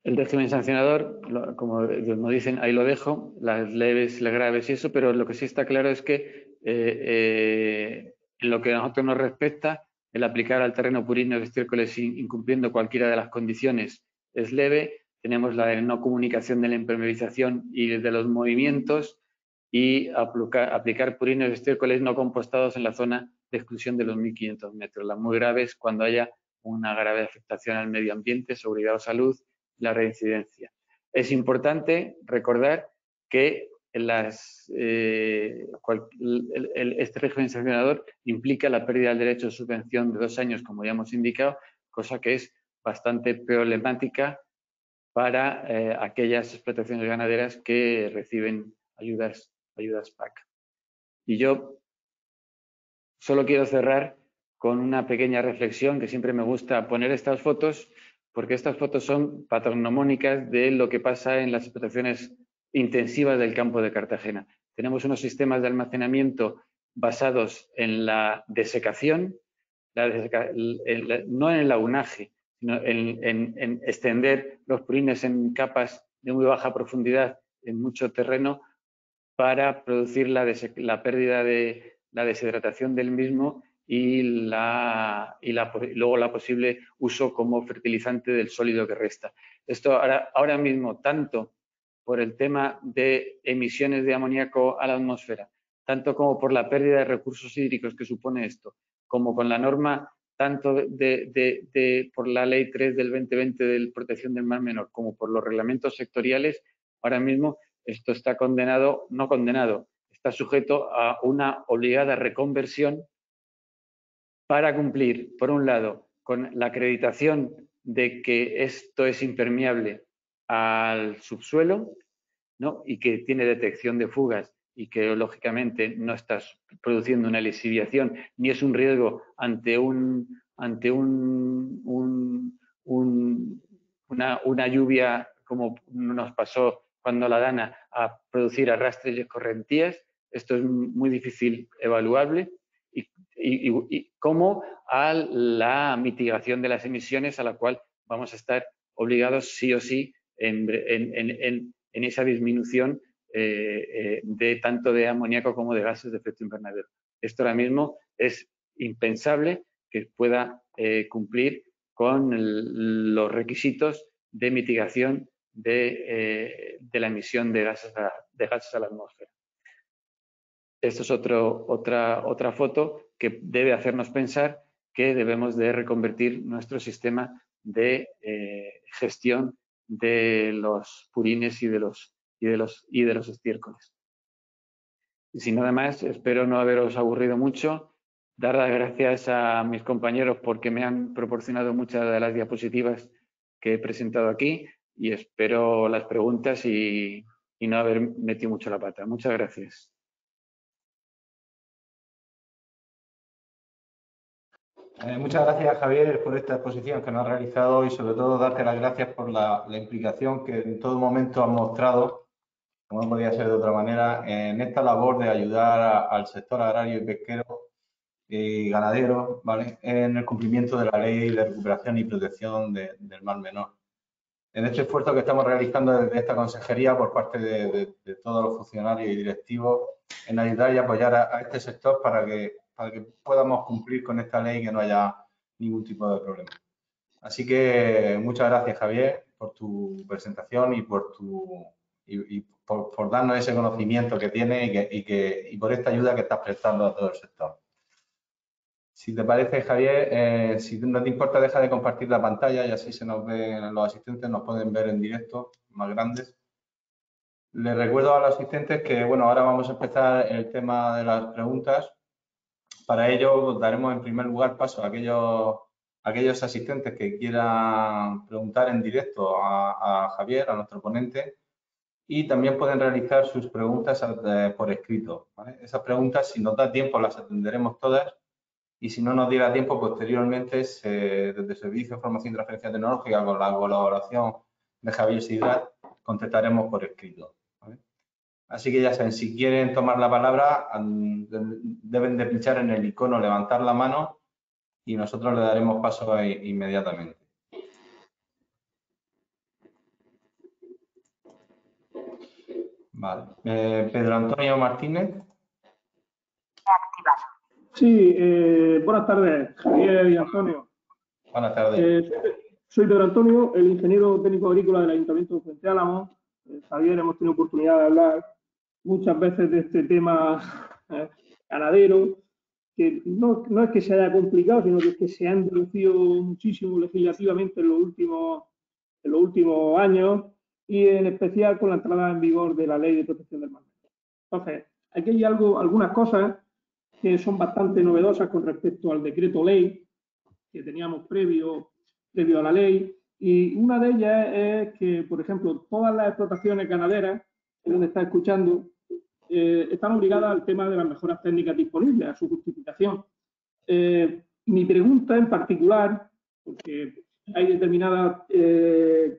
El régimen sancionador, como nos dicen, ahí lo dejo, las leves, las graves y eso, pero lo que sí está claro es que en lo que a nosotros nos respecta, el aplicar al terreno purino de estiércoles incumpliendo cualquiera de las condiciones es leve. Tenemos la de no comunicación de la impermeabilización y de los movimientos y aplicar purinos de estiércoles no compostados en la zona de exclusión de los 1.500 metros. Las muy graves cuando haya una grave afectación al medio ambiente, seguridad o salud, la reincidencia. Es importante recordar que este régimen sancionador implica la pérdida del derecho de subvención de 2 años, como ya hemos indicado, cosa que es bastante problemática para aquellas explotaciones ganaderas que reciben ayudas PAC. Y yo solo quiero cerrar con una pequeña reflexión que siempre me gusta poner estas fotos, porque estas fotos son patronomónicas de lo que pasa en las explotaciones intensivas del campo de Cartagena. Tenemos unos sistemas de almacenamiento basados en la desecación, no en el lagunaje, sino en extender los purines en capas de muy baja profundidad en mucho terreno para producir la pérdida de la deshidratación del mismo y luego la posible uso como fertilizante del sólido que resta. Esto ahora mismo, tanto por el tema de emisiones de amoníaco a la atmósfera, tanto como por la pérdida de recursos hídricos que supone esto, como con la norma tanto por la Ley 3 del 2020 de protección del Mar Menor, como por los reglamentos sectoriales, ahora mismo esto está está sujeto a una obligada reconversión para cumplir, por un lado, con la acreditación de que esto es impermeable al subsuelo, ¿no? Y que tiene detección de fugas y que, lógicamente, no estás produciendo una lisiviación ni es un riesgo ante una lluvia como nos pasó cuando la Dana a producir arrastres y escorrentías. Esto es muy difícil evaluable y como a la mitigación de las emisiones a la cual vamos a estar obligados sí o sí en esa disminución de tanto de amoníaco como de gases de efecto invernadero. Esto ahora mismo es impensable que pueda cumplir con los requisitos de mitigación de la emisión de gases a la atmósfera. Esto es otra foto que debe hacernos pensar que debemos de reconvertir nuestro sistema de gestión de los purines y de los estiércoles. Y sin nada más, espero no haberos aburrido mucho. Dar las gracias a mis compañeros porque me han proporcionado muchas de las diapositivas que he presentado aquí y espero las preguntas y no haber metido mucho la pata. Muchas gracias. Muchas gracias, Javier, por esta exposición que nos has realizado y sobre todo darte las gracias por la implicación que en todo momento has mostrado, como no podía ser de otra manera, en esta labor de ayudar al sector agrario y pesquero y ganadero, ¿vale?, en el cumplimiento de la Ley de Recuperación y Protección del Mar Menor. En este esfuerzo que estamos realizando desde esta consejería por parte de todos los funcionarios y directivos en ayudar y apoyar a este sector para que podamos cumplir con esta ley y que no haya ningún tipo de problema. Así que muchas gracias, Javier, por tu presentación y por darnos ese conocimiento que tienes y por esta ayuda que estás prestando a todo el sector. Si te parece, Javier, si no te importa, deja de compartir la pantalla y así se nos ven los asistentes, nos pueden ver en directo, más grandes. Les recuerdo a los asistentes que, bueno, ahora vamos a empezar el tema de las preguntas. Para ello, daremos en primer lugar paso a aquellos asistentes que quieran preguntar en directo a Javier, a nuestro ponente, y también pueden realizar sus preguntas por escrito, ¿vale? Esas preguntas, si nos da tiempo, las atenderemos todas. Y si no nos diera tiempo, posteriormente, desde el Servicio de Información y Transferencia Tecnológica, con la colaboración de Javier Sidrat, contestaremos por escrito, ¿vale? Así que ya saben, si quieren tomar la palabra, deben de pinchar en el icono, levantar la mano y nosotros le daremos paso inmediatamente. Vale. Pedro Antonio Martínez. Sí, buenas tardes, Javier y Antonio. Buenas tardes. Soy Pedro Antonio, el ingeniero técnico agrícola del Ayuntamiento de Fuente Álamo. Javier, hemos tenido oportunidad de hablar muchas veces de este tema ganadero, que no es que se haya complicado, sino que es que se ha endurecido muchísimo legislativamente en los últimos años y en especial con la entrada en vigor de la Ley de Protección del Mar. Entonces, aquí hay algunas cosas que son bastante novedosas con respecto al decreto ley que teníamos previo a la ley, y una de ellas es que, por ejemplo, todas las explotaciones ganaderas, que donde está escuchando, están obligadas al tema de las mejoras técnicas disponibles, a su justificación. Mi pregunta en particular, porque hay determinadas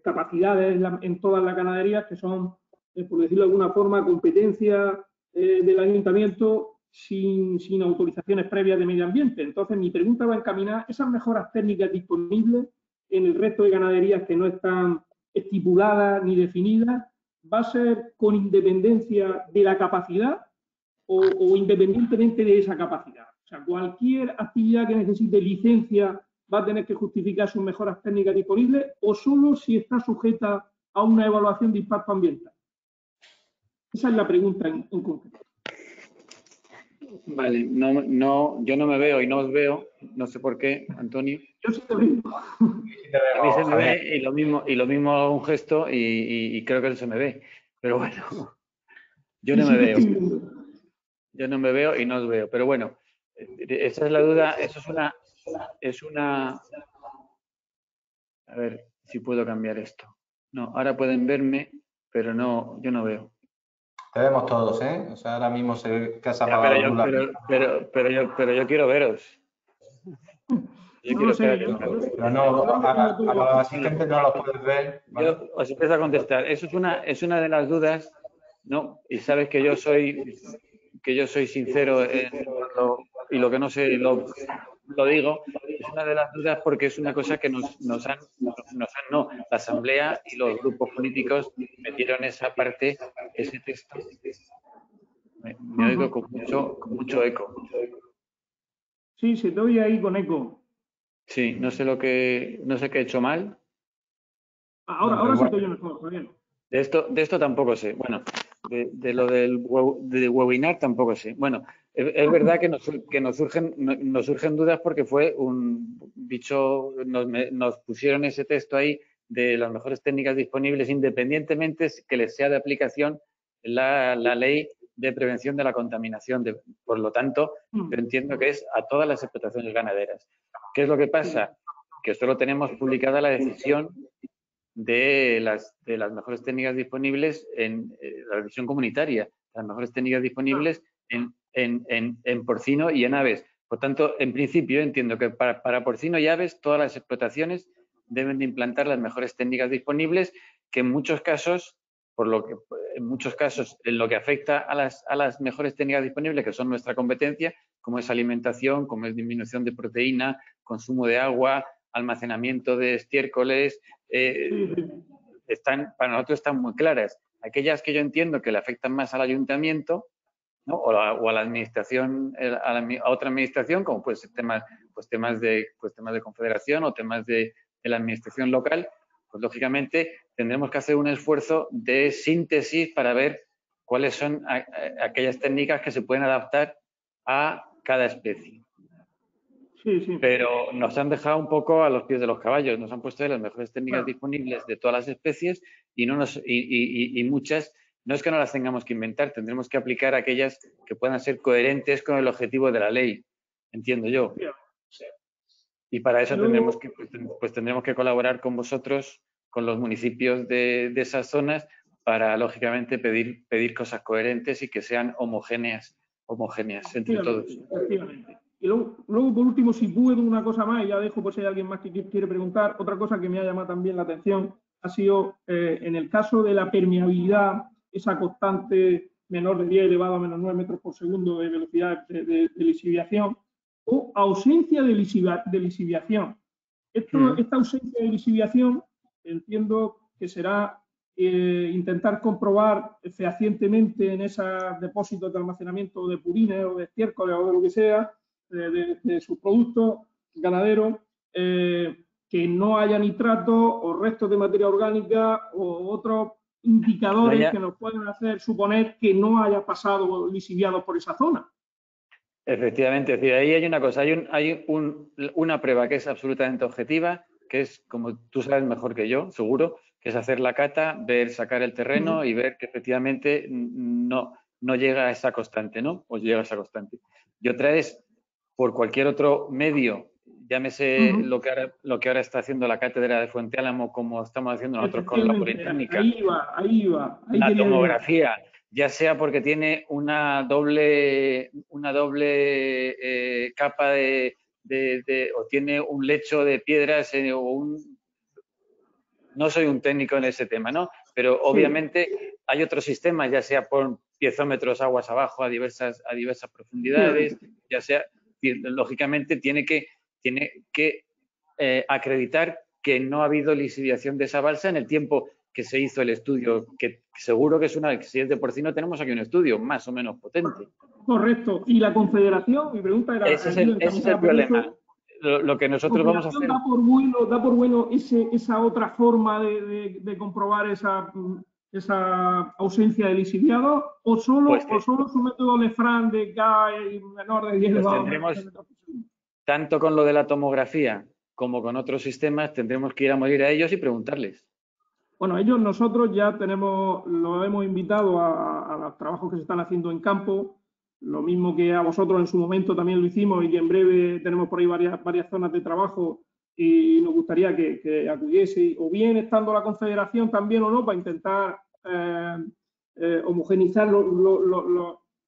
capacidades en todas las ganaderías que son, por decirlo de alguna forma, competencia del ayuntamiento sin autorizaciones previas de medio ambiente. Entonces, mi pregunta va a encaminar esas mejoras técnicas disponibles en el resto de ganaderías que no están estipuladas ni definidas. ¿Va a ser con independencia de la capacidad o independientemente de esa capacidad? O sea, cualquier actividad que necesite licencia va a tener que justificar sus mejoras técnicas disponibles o solo si está sujeta a una evaluación de impacto ambiental. Esa es la pregunta en concreto. Vale, yo no me veo y no os veo, no sé por qué, Antonio. Yo sí te veo. A mí se me ve y lo mismo hago un gesto y creo que no se me ve, pero bueno, yo no me veo. Yo no me veo y no os veo, pero bueno, esa es la duda, eso es una... A ver si puedo cambiar esto. No, ahora pueden verme, pero no, yo no veo. Te vemos todos, ¿eh? O sea, ahora mismo se casa apagado. Pero yo quiero veros. Yo quiero veros. Pero no, a los asistentes no los puedes ver, ¿vale? Yo os empiezo a contestar. Eso es una de las dudas, ¿no? Y sabes que yo soy sincero y lo que no sé lo digo. Es una de las dudas porque es una cosa que la Asamblea y los grupos políticos metieron esa parte ese texto. Me oigo con mucho eco. Sí, se te oye ahí con eco. Sí, no sé qué he hecho mal. Ahora sí te oye mejor, Javier. De esto tampoco sé. Bueno, de lo del webinar tampoco sé. Bueno, es verdad que nos surgen dudas porque fue un dicho, nos pusieron ese texto ahí de las mejores técnicas disponibles, independientemente que les sea de aplicación la ley de prevención de la contaminación. Por lo tanto, yo entiendo que es a todas las explotaciones ganaderas. ¿Qué es lo que pasa? Que solo tenemos publicada la decisión de las mejores técnicas disponibles en la revisión comunitaria, las mejores técnicas disponibles en porcino y en aves. Por tanto, en principio entiendo que para porcino y aves todas las explotaciones deben de implantar las mejores técnicas disponibles, que en muchos casos, en lo que afecta a las mejores técnicas disponibles, que son nuestra competencia, como es alimentación, como es disminución de proteína, consumo de agua, almacenamiento de estiércoles, para nosotros están muy claras. Aquellas que yo entiendo que le afectan más al ayuntamiento, ¿no? o a la administración, a otra administración, como puede ser temas de confederación o temas de la administración local, pues lógicamente tendremos que hacer un esfuerzo de síntesis para ver cuáles son aquellas técnicas que se pueden adaptar a cada especie. Sí. Pero nos han dejado un poco a los pies de los caballos, nos han puesto las mejores técnicas disponibles de todas las especies y muchas, no es que no las tengamos que inventar, tendremos que aplicar aquellas que puedan ser coherentes con el objetivo de la ley, entiendo yo. Y para eso tendremos que colaborar con vosotros, con los municipios de esas zonas, para lógicamente pedir cosas coherentes y que sean homogéneas entre todos. Efectivamente. Y luego, por último, si puedo, una cosa más, y ya dejo por si hay alguien más que quiere preguntar, otra cosa que me ha llamado también la atención ha sido, en el caso de la permeabilidad, esa constante menor de 10 elevado a menos 9 metros por segundo de velocidad de lisiviación, o ausencia de lisiviación. Esta ausencia de lisiviación entiendo que será intentar comprobar fehacientemente en esos depósitos de almacenamiento de purines o de estiércoles o de lo que sea, de sus productos ganaderos, que no haya nitratos o restos de materia orgánica o otros indicadores que nos pueden hacer suponer que no haya pasado lisiviados por esa zona. Efectivamente, es decir, ahí hay una cosa, hay una prueba que es absolutamente objetiva, que es, como tú sabes mejor que yo, seguro, que es hacer la cata, sacar el terreno y ver que efectivamente no llega a esa constante, ¿no? O llega a esa constante. Y otra es, por cualquier otro medio, llámese lo que ahora está haciendo la cátedra de Fuente Álamo, como estamos haciendo nosotros con la Politécnica. Ahí iba. La tomografía, ya sea porque tiene una doble capa o tiene un lecho de piedras no soy un técnico en ese tema, ¿no? Pero obviamente hay otros sistemas, ya sea por piezómetros aguas abajo a diversas profundidades, ya sea, lógicamente tiene que acreditar que no ha habido lisiviación de esa balsa en el tiempo que se hizo el estudio, que seguro que si es de porcino tenemos aquí un estudio más o menos potente. Correcto. ¿Y la Confederación? Mi pregunta era... Ese es el problema. Lo que nosotros vamos a hacer... ¿Da por bueno esa otra forma de comprobar esa ausencia de lisiviado o solo su método Lefranc de K menor de 10 elevado? Tanto con lo de la tomografía como con otros sistemas tendremos que ir a morir a ellos y preguntarles. Bueno, nosotros ya lo hemos invitado a los trabajos que se están haciendo en campo, lo mismo que a vosotros en su momento también lo hicimos y que en breve tenemos por ahí varias zonas de trabajo y nos gustaría que acudiese, o bien estando la Confederación también o no, para intentar homogeneizar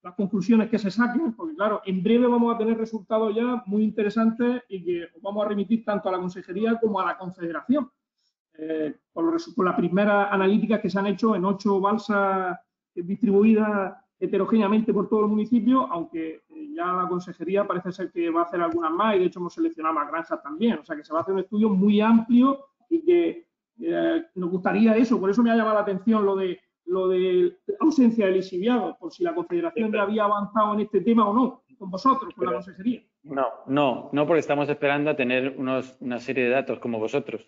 las conclusiones que se saquen, porque claro, en breve vamos a tener resultados ya muy interesantes y que vamos a remitir tanto a la Consejería como a la Confederación. Con la primera analítica que se han hecho en 8 balsas distribuidas heterogéneamente por todo el municipio, aunque ya la Consejería parece ser que va a hacer algunas más y de hecho hemos seleccionado más granjas también, o sea que se va a hacer un estudio muy amplio y que nos gustaría eso, por eso me ha llamado la atención lo de lo de ausencia de lixiviados, por si la Confederación ya había avanzado en este tema o no, con vosotros, con la consejería. No, porque estamos esperando a tener una serie de datos como vosotros.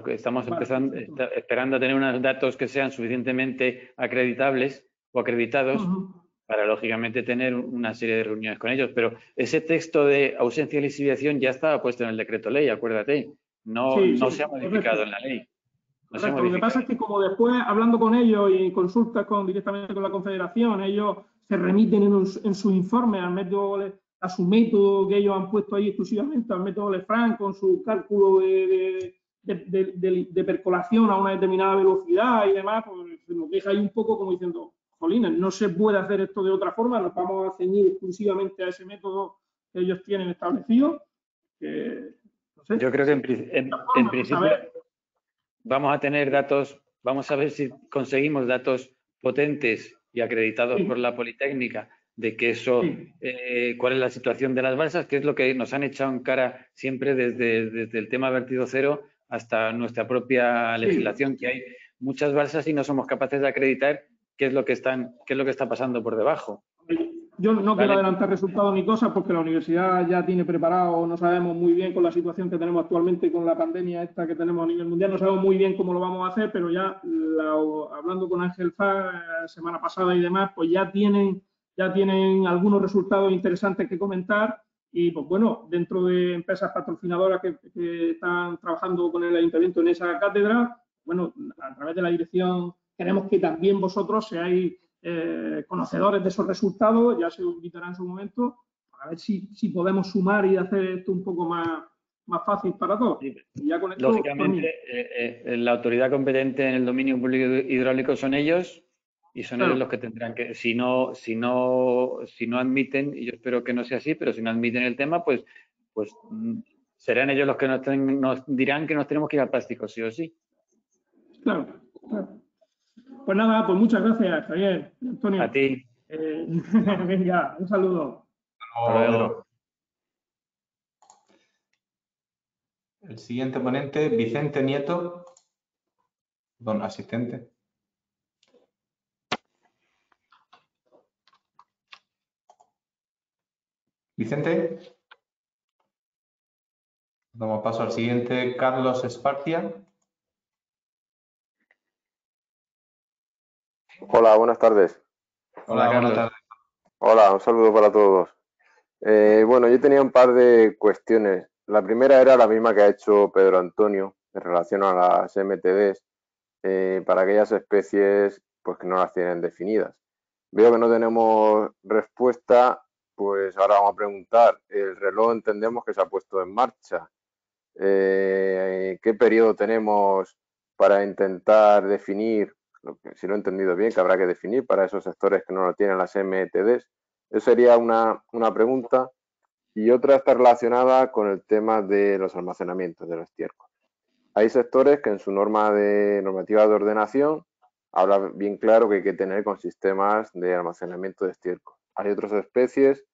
Estamos esperando a tener unos datos que sean suficientemente acreditables o acreditados para, lógicamente, tener una serie de reuniones con ellos. Pero ese texto de ausencia de lixiviación ya estaba puesto en el decreto ley, acuérdate. No se ha modificado en la ley. Correcto. Lo que pasa es que como después, hablando con ellos y consultas directamente con la Confederación, ellos se remiten en su informe a su método que ellos han puesto ahí exclusivamente, al método Lefranc, con su cálculo de percolación a una determinada velocidad y demás, pues se nos deja ahí un poco como diciendo, jolines, no se puede hacer esto de otra forma, nos vamos a ceñir exclusivamente a ese método que ellos tienen establecido. No sé. Yo creo que en principio vamos a tener datos, vamos a ver si conseguimos datos potentes y acreditados por la Politécnica de que eso, cuál es la situación de las balsas, que es lo que nos han echado en cara siempre desde el tema vertido cero hasta nuestra propia legislación, que hay muchas balsas y no somos capaces de acreditar qué es lo que está pasando por debajo. Yo no quiero adelantar resultados ni cosas porque la universidad ya tiene preparado, no sabemos muy bien con la situación que tenemos actualmente con la pandemia esta que tenemos a nivel mundial, no sabemos muy bien cómo lo vamos a hacer, pero ya hablando con Ángel Far semana pasada y demás, pues ya tienen algunos resultados interesantes que comentar y pues bueno, dentro de empresas patrocinadoras que están trabajando con el ayuntamiento en esa cátedra, bueno, a través de la dirección queremos que también vosotros seáis conocedores de esos resultados, ya se os invitará en su momento, a ver si podemos sumar y hacer esto un poco más fácil para todos. Sí, y ya con esto, lógicamente, la autoridad competente en el dominio público hidráulico son ellos y son ellos los que tendrán que, si no admiten, y yo espero que no sea así, pero si no admiten el tema, pues serán ellos los que nos dirán que nos tenemos que ir al plástico, sí o sí. Claro. Pues nada, pues muchas gracias, Javier, Antonio. A ti. Venga, un saludo. Hasta luego. El siguiente ponente, Vicente Nieto, don asistente. Vicente. Damos paso al siguiente, Carlos Esparcia. Hola, buenas tardes. Hola, buenas tardes. Hola, un saludo para todos. Bueno, yo tenía un par de cuestiones. La primera era la misma que ha hecho Pedro Antonio en relación a las MTDs para aquellas especies pues, que no las tienen definidas. Veo que no tenemos respuesta, pues ahora vamos a preguntar. El reloj entendemos que se ha puesto en marcha. ¿Qué periodo tenemos para intentar definir? Si lo he entendido bien, que habrá que definir para esos sectores que no lo tienen las MTDs. Eso sería una pregunta. Y otra está relacionada con el tema de los almacenamientos de los estiércoles. Hay sectores que en su normativa de ordenación habla bien claro que hay que tener con sistemas de almacenamiento de estiércol. Hay otras especies,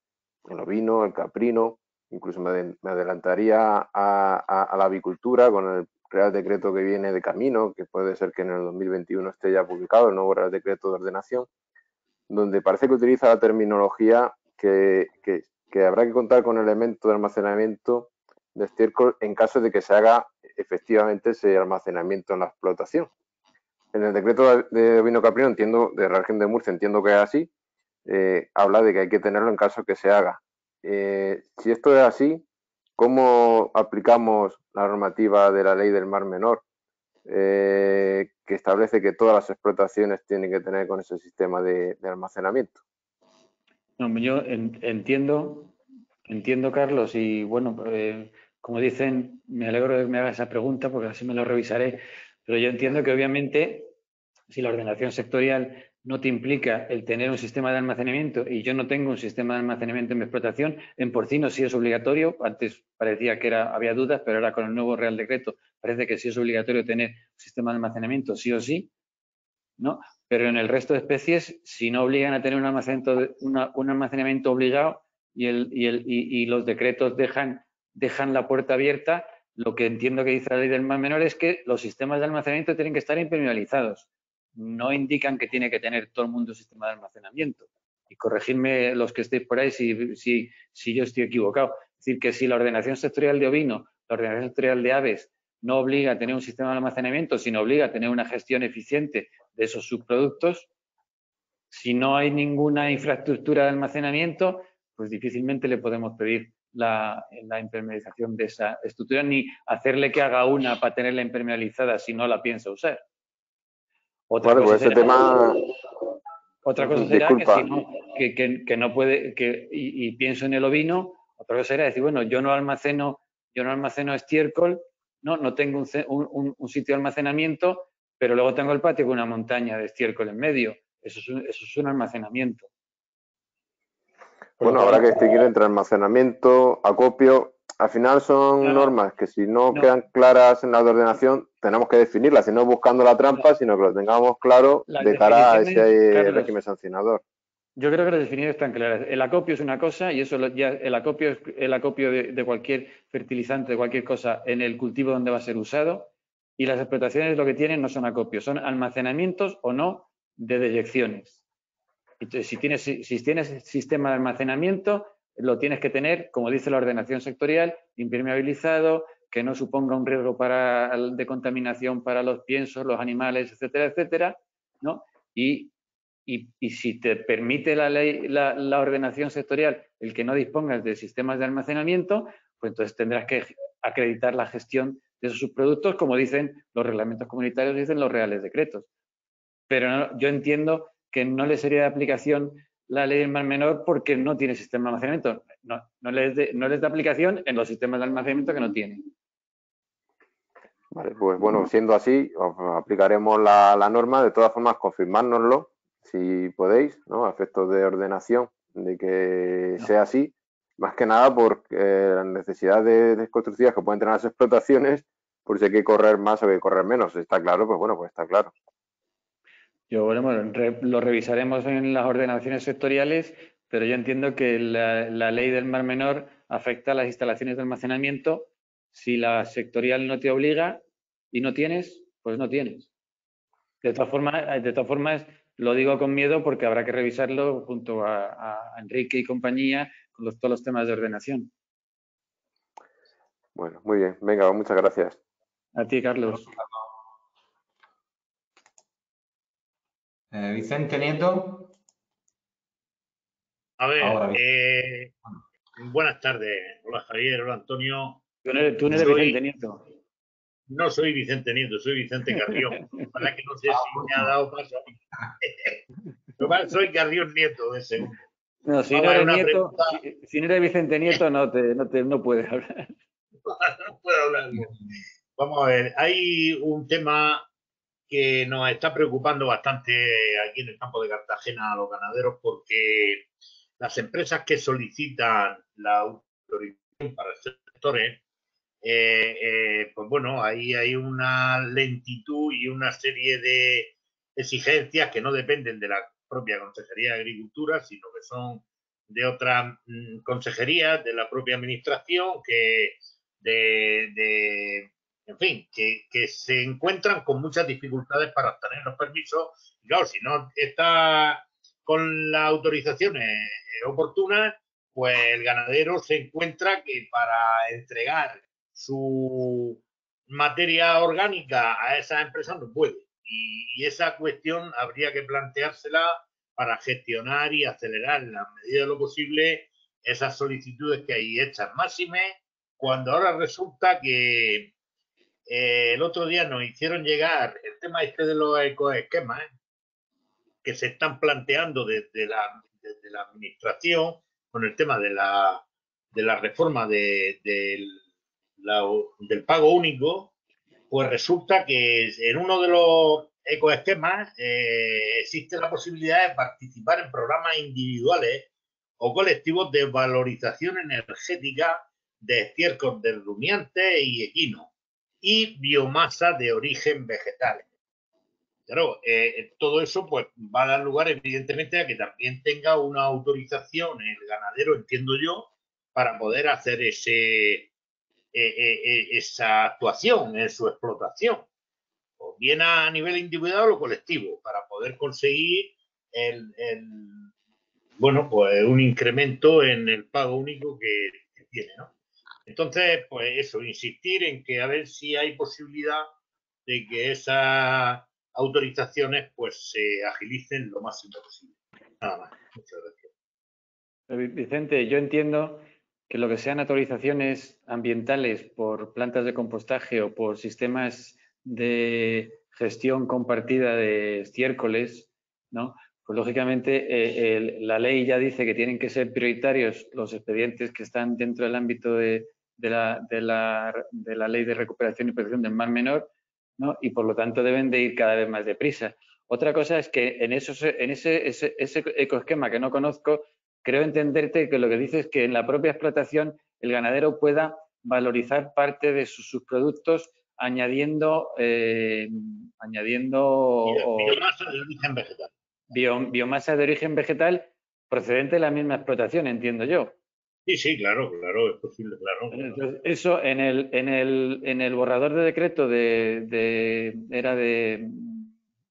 el ovino, el caprino, incluso me adelantaría a la avicultura con el Real Decreto que viene de camino, que puede ser que en el 2021 esté ya publicado el nuevo Real Decreto de Ordenación, donde parece que utiliza la terminología que habrá que contar con elementos de almacenamiento de estiércol en caso de que se haga efectivamente ese almacenamiento en la explotación. En el decreto de ovino caprino, entiendo, de la región de Murcia, entiendo que es así, habla de que hay que tenerlo en caso que se haga. Si esto es así, ¿cómo aplicamos la normativa de la ley del Mar Menor que establece que todas las explotaciones tienen que tener con ese sistema de almacenamiento? No, yo entiendo, Carlos, y bueno, como dicen, me alegro de que me haga esa pregunta porque así me lo revisaré, pero yo entiendo que obviamente si la ordenación sectorial no te implica el tener un sistema de almacenamiento y yo no tengo un sistema de almacenamiento en mi explotación, en porcino sí es obligatorio, antes parecía que había dudas, pero ahora con el nuevo Real Decreto parece que sí es obligatorio tener un sistema de almacenamiento sí o sí, ¿no? Pero en el resto de especies, si no obligan a tener un almacenamiento obligado y los decretos dejan la puerta abierta, lo que entiendo que dice la ley del Mar Menor es que los sistemas de almacenamiento tienen que estar impermeabilizados. no indican que tiene que tener todo el mundo un sistema de almacenamiento. Y corregidme los que estéis por ahí si yo estoy equivocado. Es decir, que si la ordenación sectorial de ovino, la ordenación sectorial de aves, no obliga a tener un sistema de almacenamiento, sino obliga a tener una gestión eficiente de esos subproductos, si no hay ninguna infraestructura de almacenamiento, pues difícilmente le podemos pedir la impermeabilización de esa estructura, ni hacerle que haga una para tenerla impermeabilizada si no la piensa usar. Otra Vale, cosa pues ese será, tema... otra cosa será Disculpa. que no puede, y pienso en el ovino, otra cosa será decir, bueno, yo no almaceno estiércol, no tengo un sitio de almacenamiento, pero luego tengo el patio con una montaña de estiércol en medio. Eso es un almacenamiento. Bueno, habrá que distinguir entre almacenamiento, acopio. Al final son normas que si no quedan claras en la ordenación, tenemos que definirlas, si no buscando la trampa, sino que lo tengamos claro de cara a ese régimen sancionador. Yo creo que las definiciones están claras. El acopio es una cosa y eso ya el acopio es el acopio de cualquier fertilizante, de cualquier cosa en el cultivo donde va a ser usado, y las explotaciones lo que tienen no son acopios, son almacenamientos o no de deyecciones. Entonces, si tienes sistema de almacenamiento, lo tienes que tener, como dice la ordenación sectorial, impermeabilizado, que no suponga un riesgo de contaminación para los piensos, los animales, etcétera, etcétera, ¿no? Y si te permite la ley, la ordenación sectorial, el que no dispongas de sistemas de almacenamiento, pues entonces tendrás que acreditar la gestión de esos subproductos, como dicen los reglamentos comunitarios, dicen los reales decretos. Pero yo entiendo que no le sería de aplicación la ley del Mar Menor porque no tiene sistema de almacenamiento. No les de aplicación en los sistemas de almacenamiento que no tienen. Vale, pues bueno, siendo así, aplicaremos la norma. De todas formas, confirmárnoslo, si podéis, ¿no? A efectos de ordenación, de que sea así. Más que nada por la necesidad de constructivas que pueden tener las explotaciones, por si hay que correr más o hay que correr menos. Está claro, pues bueno, pues está claro. Lo revisaremos en las ordenaciones sectoriales, pero yo entiendo que la ley del Mar Menor afecta a las instalaciones de almacenamiento. Si la sectorial no te obliga y no tienes, pues no tienes. De todas formas, lo digo con miedo porque habrá que revisarlo junto a Enrique y compañía con todos los temas de ordenación. Bueno, muy bien. Venga, muchas gracias. A ti, Carlos. Vicente Nieto. A ver, buenas tardes. Hola Javier, hola Antonio. Tú no eres Vicente Nieto. No soy Vicente Nieto, soy Vicente Carrión. Para que no sé si me ha dado paso a mí. Soy Carrión Nieto de segundo. No, si no eres Vicente Nieto, no puedes hablar. No puedo hablar. Vamos a ver, hay un tema que nos está preocupando bastante aquí en el campo de Cartagena a los ganaderos porque las empresas que solicitan la autorización para sectores, pues bueno, ahí hay una lentitud y una serie de exigencias que no dependen de la propia Consejería de Agricultura, sino que son de otras consejerías, de la propia administración, en fin, que se encuentran con muchas dificultades para obtener los permisos. Y claro, si no está con las autorizaciones oportunas, pues el ganadero se encuentra que para entregar su materia orgánica a esas empresas no puede. Y esa cuestión habría que planteársela para gestionar y acelerar en la medida de lo posible esas solicitudes que hay hechas. Máxime cuando ahora resulta que el otro día nos hicieron llegar el tema este de los ecoesquemas, que se están planteando desde la administración con el tema de la reforma del pago único, pues resulta que en uno de los ecoesquemas existe la posibilidad de participar en programas individuales o colectivos de valorización energética de estiércol de rumiantes y equinos y biomasa de origen vegetal. Claro, todo eso pues va a dar lugar evidentemente a que también tenga una autorización el ganadero, entiendo yo, para poder hacer esa actuación en su explotación. Pues bien a nivel individual o colectivo, para poder conseguir bueno, pues un incremento en el pago único que tiene, ¿no? Entonces, pues eso, insistir en que a ver si hay posibilidad de que esas autorizaciones pues se agilicen lo máximo posible. Nada más. Muchas gracias. Vicente, yo entiendo que lo que sean autorizaciones ambientales por plantas de compostaje o por sistemas de gestión compartida de estiércoles, ¿no? Pues lógicamente la ley ya dice que tienen que ser prioritarios los expedientes que están dentro del ámbito de la ley de recuperación y protección del mar menor, ¿no? Y por lo tanto deben de ir cada vez más deprisa. Otra cosa es que en ese ecoesquema que no conozco, creo entenderte que lo que dices es que en la propia explotación el ganadero pueda valorizar parte de sus subproductos añadiendo biomasa de origen vegetal. Biomasa de origen vegetal procedente de la misma explotación, entiendo yo. Sí, claro, es posible, claro. Entonces, eso en el borrador de decreto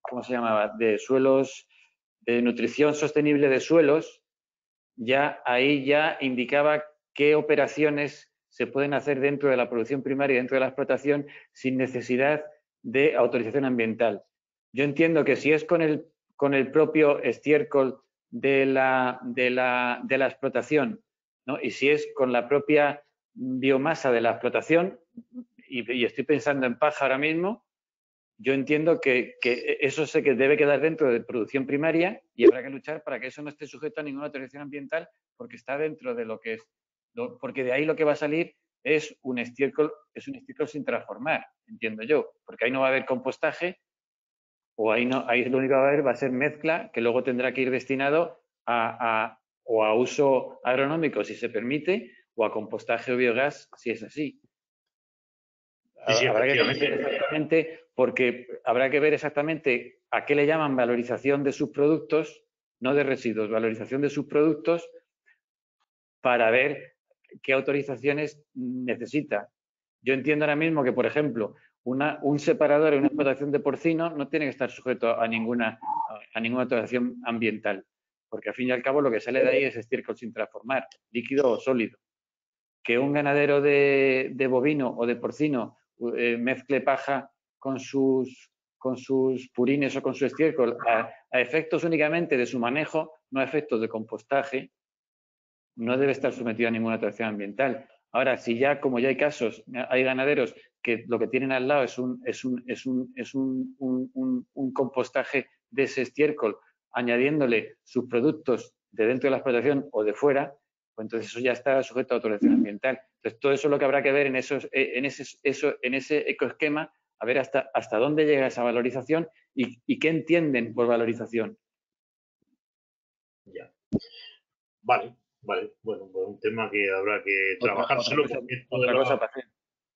¿cómo se llamaba? De suelos, de nutrición sostenible de suelos, ahí ya indicaba qué operaciones se pueden hacer dentro de la producción primaria y dentro de la explotación sin necesidad de autorización ambiental. Yo entiendo que si es con el propio estiércol de la explotación, ¿no? Y si es con la propia biomasa de la explotación, y estoy pensando en paja ahora mismo, yo entiendo que eso sé que debe quedar dentro de producción primaria y habrá que luchar para que eso no esté sujeto a ninguna autorización ambiental porque está dentro de lo que es, porque de ahí lo que va a salir es un estiércol sin transformar, entiendo yo, porque ahí no va a haber compostaje o ahí lo único que va a haber va a ser mezcla que luego tendrá que ir destinado o a uso agronómico si se permite o a compostaje o biogás si es así. Habrá que ver exactamente, porque habrá que ver exactamente a qué le llaman valorización de subproductos, no de residuos, valorización de subproductos, para ver qué autorizaciones necesita. Yo entiendo ahora mismo que, por ejemplo, un separador en una explotación de porcino no tiene que estar sujeto a ninguna autorización ambiental, porque al fin y al cabo lo que sale de ahí es estiércol sin transformar, líquido o sólido. Que un ganadero de bovino o de porcino mezcle paja con sus purines o con su estiércol a efectos únicamente de su manejo, no a efectos de compostaje, no debe estar sometido a ninguna autorización ambiental. Ahora, si ya, como ya hay casos, hay ganaderos que lo que tienen al lado es un compostaje de ese estiércol, añadiéndole sus productos de dentro de la explotación o de fuera, pues entonces eso ya está sujeto a autorización ambiental. Entonces, todo eso es lo que habrá que ver en ese ecoesquema, a ver hasta dónde llega esa valorización y qué entienden por valorización. Ya. Vale. Bueno, pues un tema que habrá que trabajárselo.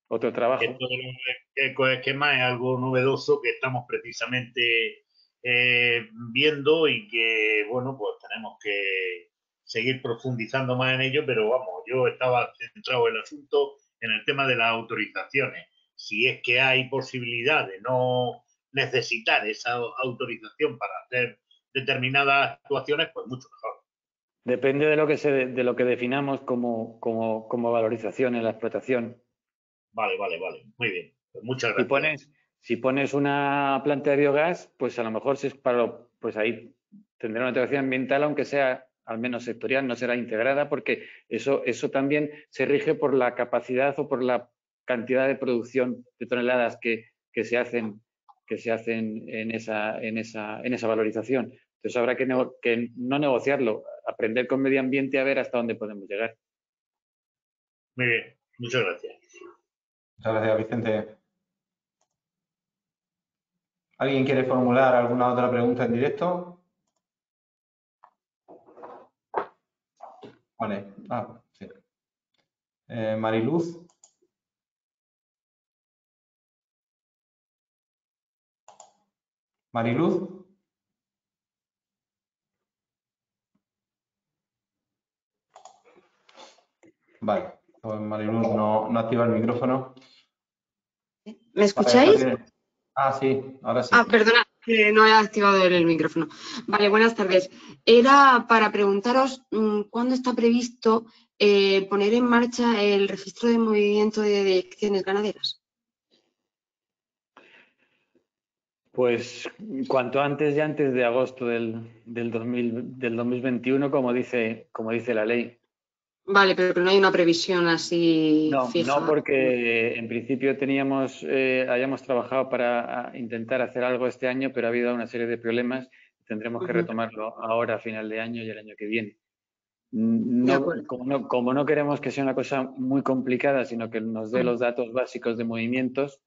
Otro trabajo. Esto de los ecoesquemas es algo novedoso que estamos precisamente viendo y que, bueno, pues tenemos que seguir profundizando más en ello, pero vamos, yo estaba centrado en el asunto en el tema de las autorizaciones. Si es que hay posibilidad de no necesitar esa autorización para hacer determinadas actuaciones, pues mucho mejor. Depende de lo que definamos como valorización en la explotación. Vale. Muy bien. Pues muchas gracias. Si pones una planta de biogás, pues a lo mejor si es pues ahí tendrá una autorización ambiental, aunque sea al menos sectorial, no será integrada, porque eso también se rige por la capacidad o por la cantidad de producción de toneladas que se hacen en esa valorización. Entonces habrá que no negociarlo, aprender con medio ambiente a ver hasta dónde podemos llegar. Muy bien, muchas gracias. Muchas gracias, Vicente. ¿Alguien quiere formular alguna otra pregunta en directo? Vale. Sí. Mariluz. Mariluz. Vale, pues Mariluz no activa el micrófono. ¿Me escucháis? Ah, sí, ahora sí. Ah, perdona, que no he activado el micrófono. Vale, buenas tardes. Era para preguntaros cuándo está previsto poner en marcha el registro de movimiento de direcciones ganaderas. Pues cuanto antes, ya antes de agosto del 2021, como dice la ley. Vale, pero que no hay una previsión así fija. No, porque en principio habíamos trabajado para intentar hacer algo este año, pero ha habido una serie de problemas. Tendremos que retomarlo ahora a final de año y el año que viene. Como no queremos que sea una cosa muy complicada, sino que nos dé los datos básicos de movimientos,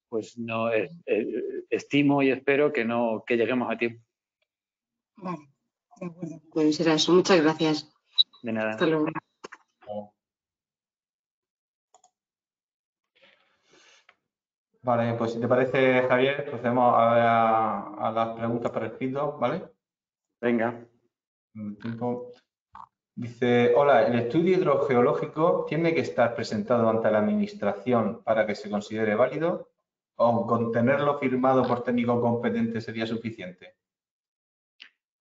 pues no estimo y espero que lleguemos a tiempo. Vale, de acuerdo. Pues será eso. Muchas gracias. De nada. Hasta luego. Vale, pues si te parece, Javier, procedemos a las preguntas por escrito, ¿vale? Venga. Dice, hola, ¿el estudio hidrogeológico tiene que estar presentado ante la administración para que se considere válido? ¿O con tenerlo firmado por técnico competente sería suficiente?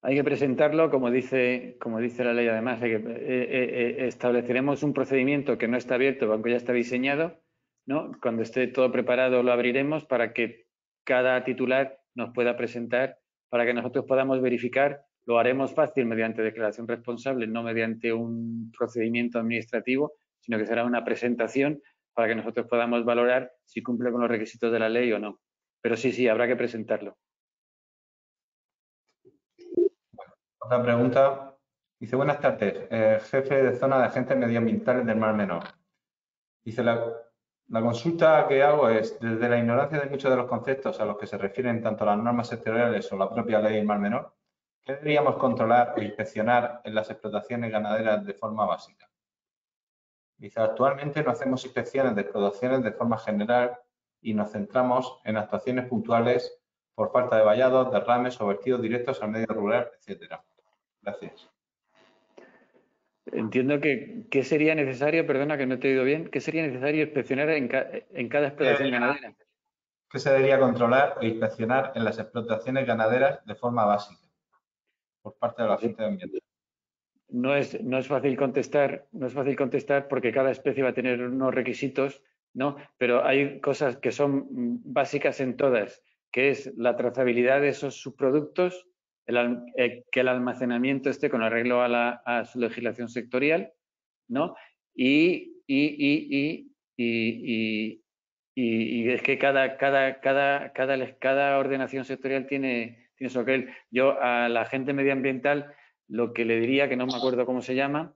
Hay que presentarlo, como dice la ley, además, estableceremos un procedimiento que no está abierto, aunque ya está diseñado, ¿no? Cuando esté todo preparado lo abriremos para que cada titular nos pueda presentar, para que nosotros podamos verificar. Lo haremos fácil mediante declaración responsable, no mediante un procedimiento administrativo, sino que será una presentación para que nosotros podamos valorar si cumple con los requisitos de la ley o no. Pero sí, habrá que presentarlo. Otra pregunta. Dice, buenas tardes, jefe de zona de agentes medioambientales del Mar Menor. Dice, la consulta que hago es, desde la ignorancia de muchos de los conceptos a los que se refieren tanto las normas sectoriales o la propia ley del Mar Menor, ¿qué deberíamos controlar o inspeccionar en las explotaciones ganaderas de forma básica? Dice, actualmente no hacemos inspecciones de explotaciones de forma general y nos centramos en actuaciones puntuales por falta de vallados, derrames o vertidos directos al medio rural, etcétera. Gracias. Entiendo que sería necesario, perdona que no te he oído bien, ¿qué sería necesario inspeccionar en cada explotación ganadera? ¿Qué se debería controlar o inspeccionar en las explotaciones ganaderas de forma básica por parte de la agente ambiental? No es fácil contestar porque cada especie va a tener unos requisitos, ¿no? Pero hay cosas que son básicas en todas, que es la trazabilidad de esos subproductos, que el almacenamiento esté con arreglo a su legislación sectorial, ¿no? Y es que cada ordenación sectorial tiene su aquel. Yo a la agente medioambiental lo que le diría, que no me acuerdo cómo se llama,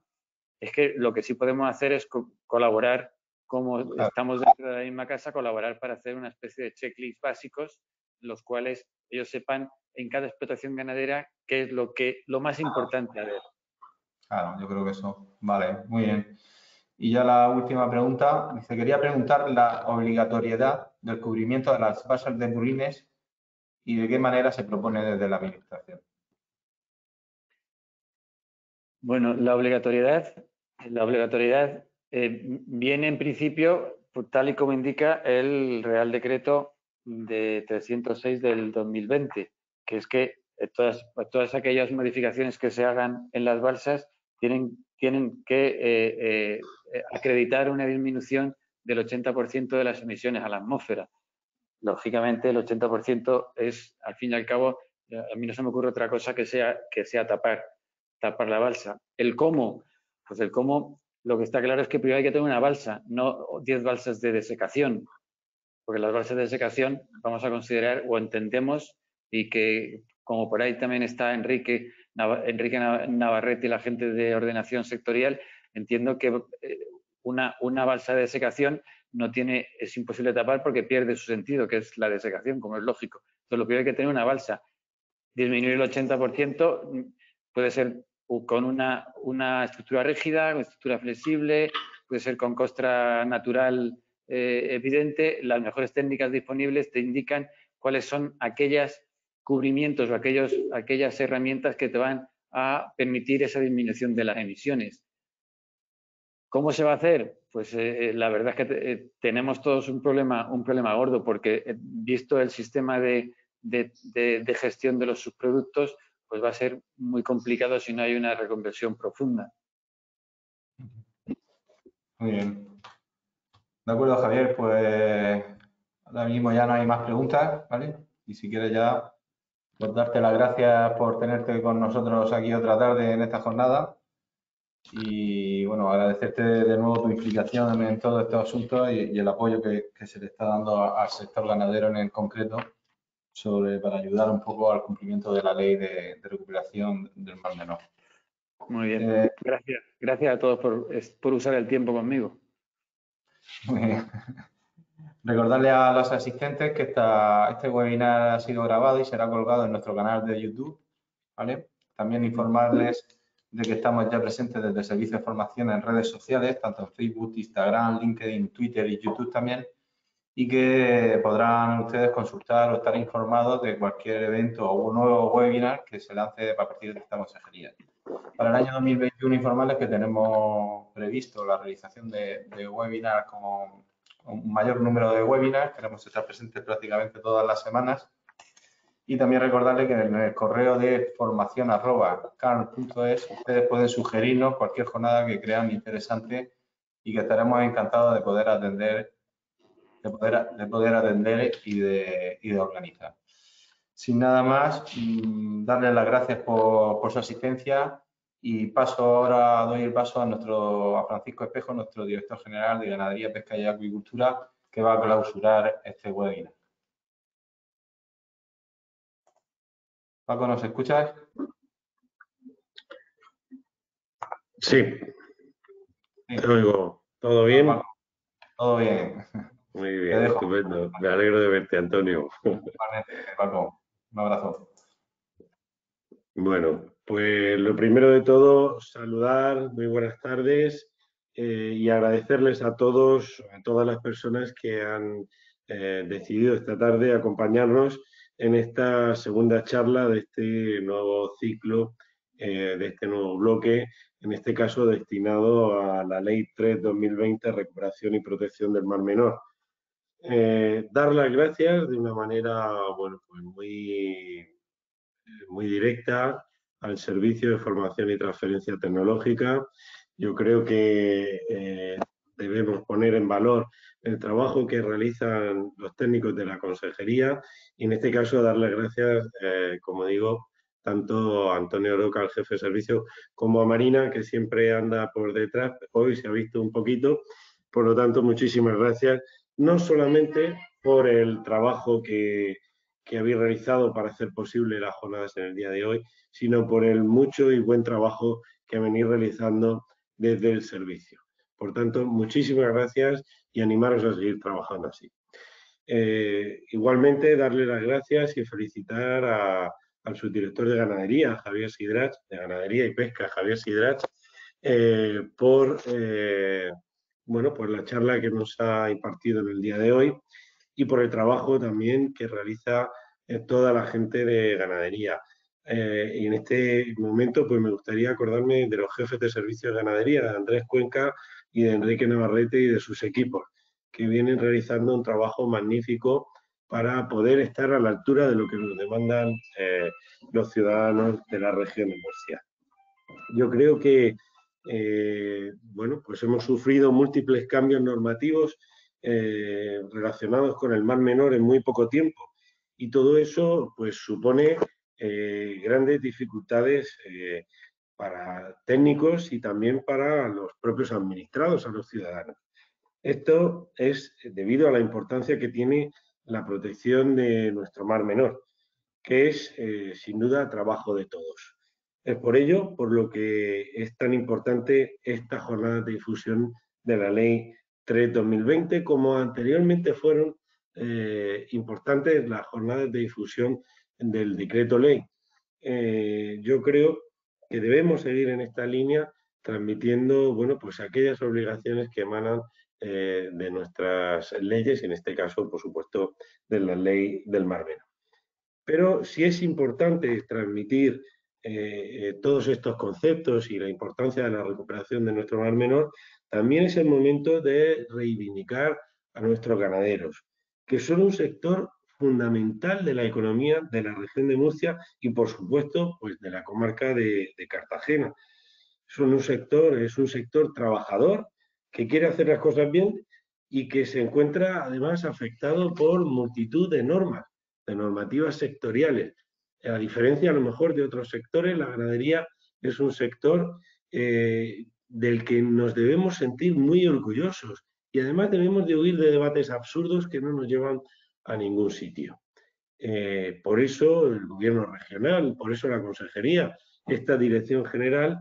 es que lo que sí podemos hacer es colaborar, como estamos dentro de la misma casa, colaborar para hacer una especie de checklist básicos, los cuales ellos sepan en cada explotación ganadera qué es lo más importante a ver. Claro, yo creo que eso. Vale, muy bien. Y ya la última pregunta. Dice, quería preguntar la obligatoriedad del cubrimiento de las balsas de purines y de qué manera se propone desde la Administración. Bueno, la obligatoriedad viene en principio, tal y como indica el Real Decreto de 306 del 2020, que es que todas aquellas modificaciones que se hagan en las balsas tienen que acreditar una disminución del 80% de las emisiones a la atmósfera. Lógicamente, el 80% es, al fin y al cabo, a mí no se me ocurre otra cosa que sea tapar la balsa. ¿El cómo? Pues el cómo, lo que está claro es que primero hay que tener una balsa, no 10 balsas de desecación, porque las balsas de desecación vamos a considerar o entendemos, y que como por ahí también está Enrique Navarrete y la gente de ordenación sectorial, entiendo que una balsa de desecación es imposible tapar porque pierde su sentido, que es la desecación, como es lógico. Entonces, lo primero hay que tener una balsa. Disminuir el 80% puede ser con una estructura rígida, una estructura flexible, puede ser con costra natural evidente. Las mejores técnicas disponibles te indican cuáles son aquellos cubrimientos o aquellas herramientas que te van a permitir esa disminución de las emisiones. ¿Cómo se va a hacer? la verdad es que tenemos todos un problema gordo, porque visto el sistema de gestión de los subproductos, pues va a ser muy complicado si no hay una reconversión profunda. Muy bien. De acuerdo, Javier, pues ahora mismo ya no hay más preguntas, ¿vale? Y si quieres ya, pues darte las gracias por tenerte con nosotros aquí otra tarde en esta jornada. Y bueno, agradecerte de nuevo tu implicación en todos estos asuntos y el apoyo que se le está dando al sector ganadero en concreto para ayudar un poco al cumplimiento de la ley de recuperación del Mar Menor. Muy bien. Gracias a todos por usar el tiempo conmigo. Muy bien. Recordarle a los asistentes que este webinar ha sido grabado y será colgado en nuestro canal de YouTube, ¿vale? También informarles de que estamos ya presentes desde el Servicio de Formación en redes sociales, tanto en Facebook, Instagram, LinkedIn, Twitter y YouTube también, y que podrán ustedes consultar o estar informados de cualquier evento o un nuevo webinar que se lance a partir de esta consejería. Para el año 2021 informarles que tenemos previsto la realización de webinars con un mayor número de webinars, queremos estar presentes prácticamente todas las semanas. Y también recordarles que en el correo de formación@carl.es ustedes pueden sugerirnos cualquier jornada que crean interesante y que estaremos encantados de poder atender, y de organizar. Sin nada más, darles las gracias por su asistencia y doy el paso a Francisco Espejo, nuestro director general de Ganadería, Pesca y Acuicultura, que va a clausurar este webinar. Paco, ¿nos escuchas? Sí. Te oigo. ¿Todo bien? Paco, todo bien. Muy bien, estupendo. Me alegro de verte, Antonio. Paco, un abrazo. Bueno, pues lo primero de todo, saludar, muy buenas tardes y agradecerles a todas las personas que han decidido esta tarde acompañarnos en esta segunda charla de este nuevo ciclo, de este nuevo bloque, en este caso destinado a la Ley 3/2020, Recuperación y Protección del Mar Menor. Dar las gracias de una manera, bueno, pues muy directa al Servicio de Formación y Transferencia Tecnológica. Yo creo que debemos poner en valor el trabajo que realizan los técnicos de la consejería y en este caso darles gracias, como digo, tanto a Antonio Oroca, el jefe de servicio, como a Marina, que siempre anda por detrás. Hoy se ha visto un poquito, por lo tanto, muchísimas gracias, no solamente por el trabajo que habéis realizado para hacer posible las jornadas en el día de hoy, sino por el mucho y buen trabajo que venís realizando desde el servicio. Por tanto, muchísimas gracias y animaros a seguir trabajando así. Igualmente, darle las gracias y felicitar al subdirector de Ganadería, Javier Sidrach, de Ganadería y Pesca, Javier Sidrach, por la charla que nos ha impartido en el día de hoy y por el trabajo también que realiza toda la gente de ganadería. Y en este momento pues me gustaría acordarme de los jefes de servicios de ganadería, de Andrés Cuenca y de Enrique Navarrete y de sus equipos, que vienen realizando un trabajo magnífico para poder estar a la altura de lo que nos demandan los ciudadanos de la región de Murcia. Yo creo que pues hemos sufrido múltiples cambios normativos relacionados con el Mar Menor en muy poco tiempo y todo eso pues supone grandes dificultades para técnicos y también para los propios administrados, a los ciudadanos. Esto es debido a la importancia que tiene la protección de nuestro Mar Menor, que es sin duda trabajo de todos. Es por ello por lo que es tan importante esta jornada de difusión de la Ley 3/2020, como anteriormente fueron importantes las jornadas de difusión del decreto ley. Yo creo que debemos seguir en esta línea transmitiendo pues aquellas obligaciones que emanan de nuestras leyes, y en este caso, por supuesto, de la Ley del Mar Menor. Pero sí es importante transmitir todos estos conceptos y la importancia de la recuperación de nuestro Mar Menor, también es el momento de reivindicar a nuestros ganaderos, que son un sector fundamental de la economía de la región de Murcia y, por supuesto, pues de la comarca de Cartagena. Es un sector trabajador que quiere hacer las cosas bien y que se encuentra además afectado por multitud de normas, de normativas sectoriales. A diferencia a lo mejor de otros sectores, la ganadería es un sector del que nos debemos sentir muy orgullosos y además debemos de huir de debates absurdos que no nos llevan a ningún sitio. Por eso el gobierno regional, por eso la consejería, esta dirección general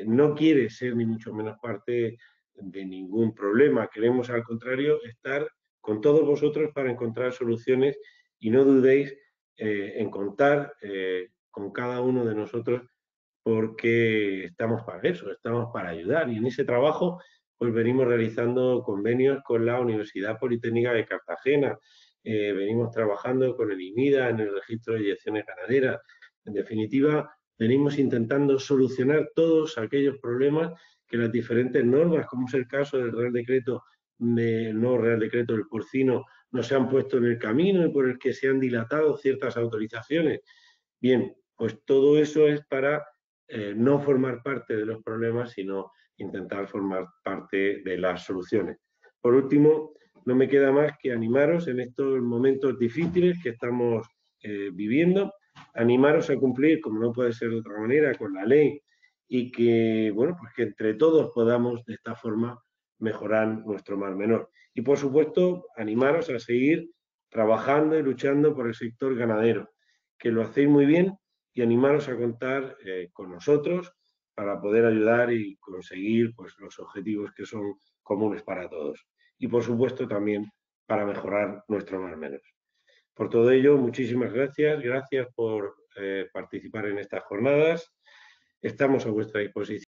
no quiere ser ni mucho menos parte de ningún problema. Queremos al contrario estar con todos vosotros para encontrar soluciones y no dudéis en contar con cada uno de nosotros porque estamos para eso, estamos para ayudar y en ese trabajo pues venimos realizando convenios con la Universidad Politécnica de Cartagena, venimos trabajando con el IMIDA en el registro de eyecciones ganaderas. En definitiva, venimos intentando solucionar todos aquellos problemas que las diferentes normas, como es el caso del Real Decreto, no Real Decreto del porcino, no se han puesto en el camino y por el que se han dilatado ciertas autorizaciones. Bien, pues todo eso es para no formar parte de los problemas, sino intentar formar parte de las soluciones. Por último, no me queda más que animaros en estos momentos difíciles que estamos viviendo, animaros a cumplir, como no puede ser de otra manera, con la ley y que, bueno, pues que entre todos podamos de esta forma mejorar nuestro mar menor. Y por supuesto, animaros a seguir trabajando y luchando por el sector ganadero, que lo hacéis muy bien y animaros a contar con nosotros para poder ayudar y conseguir pues, los objetivos que son comunes para todos. Y por supuesto también para mejorar nuestro mar menor. Por todo ello, muchísimas gracias. Gracias por participar en estas jornadas. Estamos a vuestra disposición.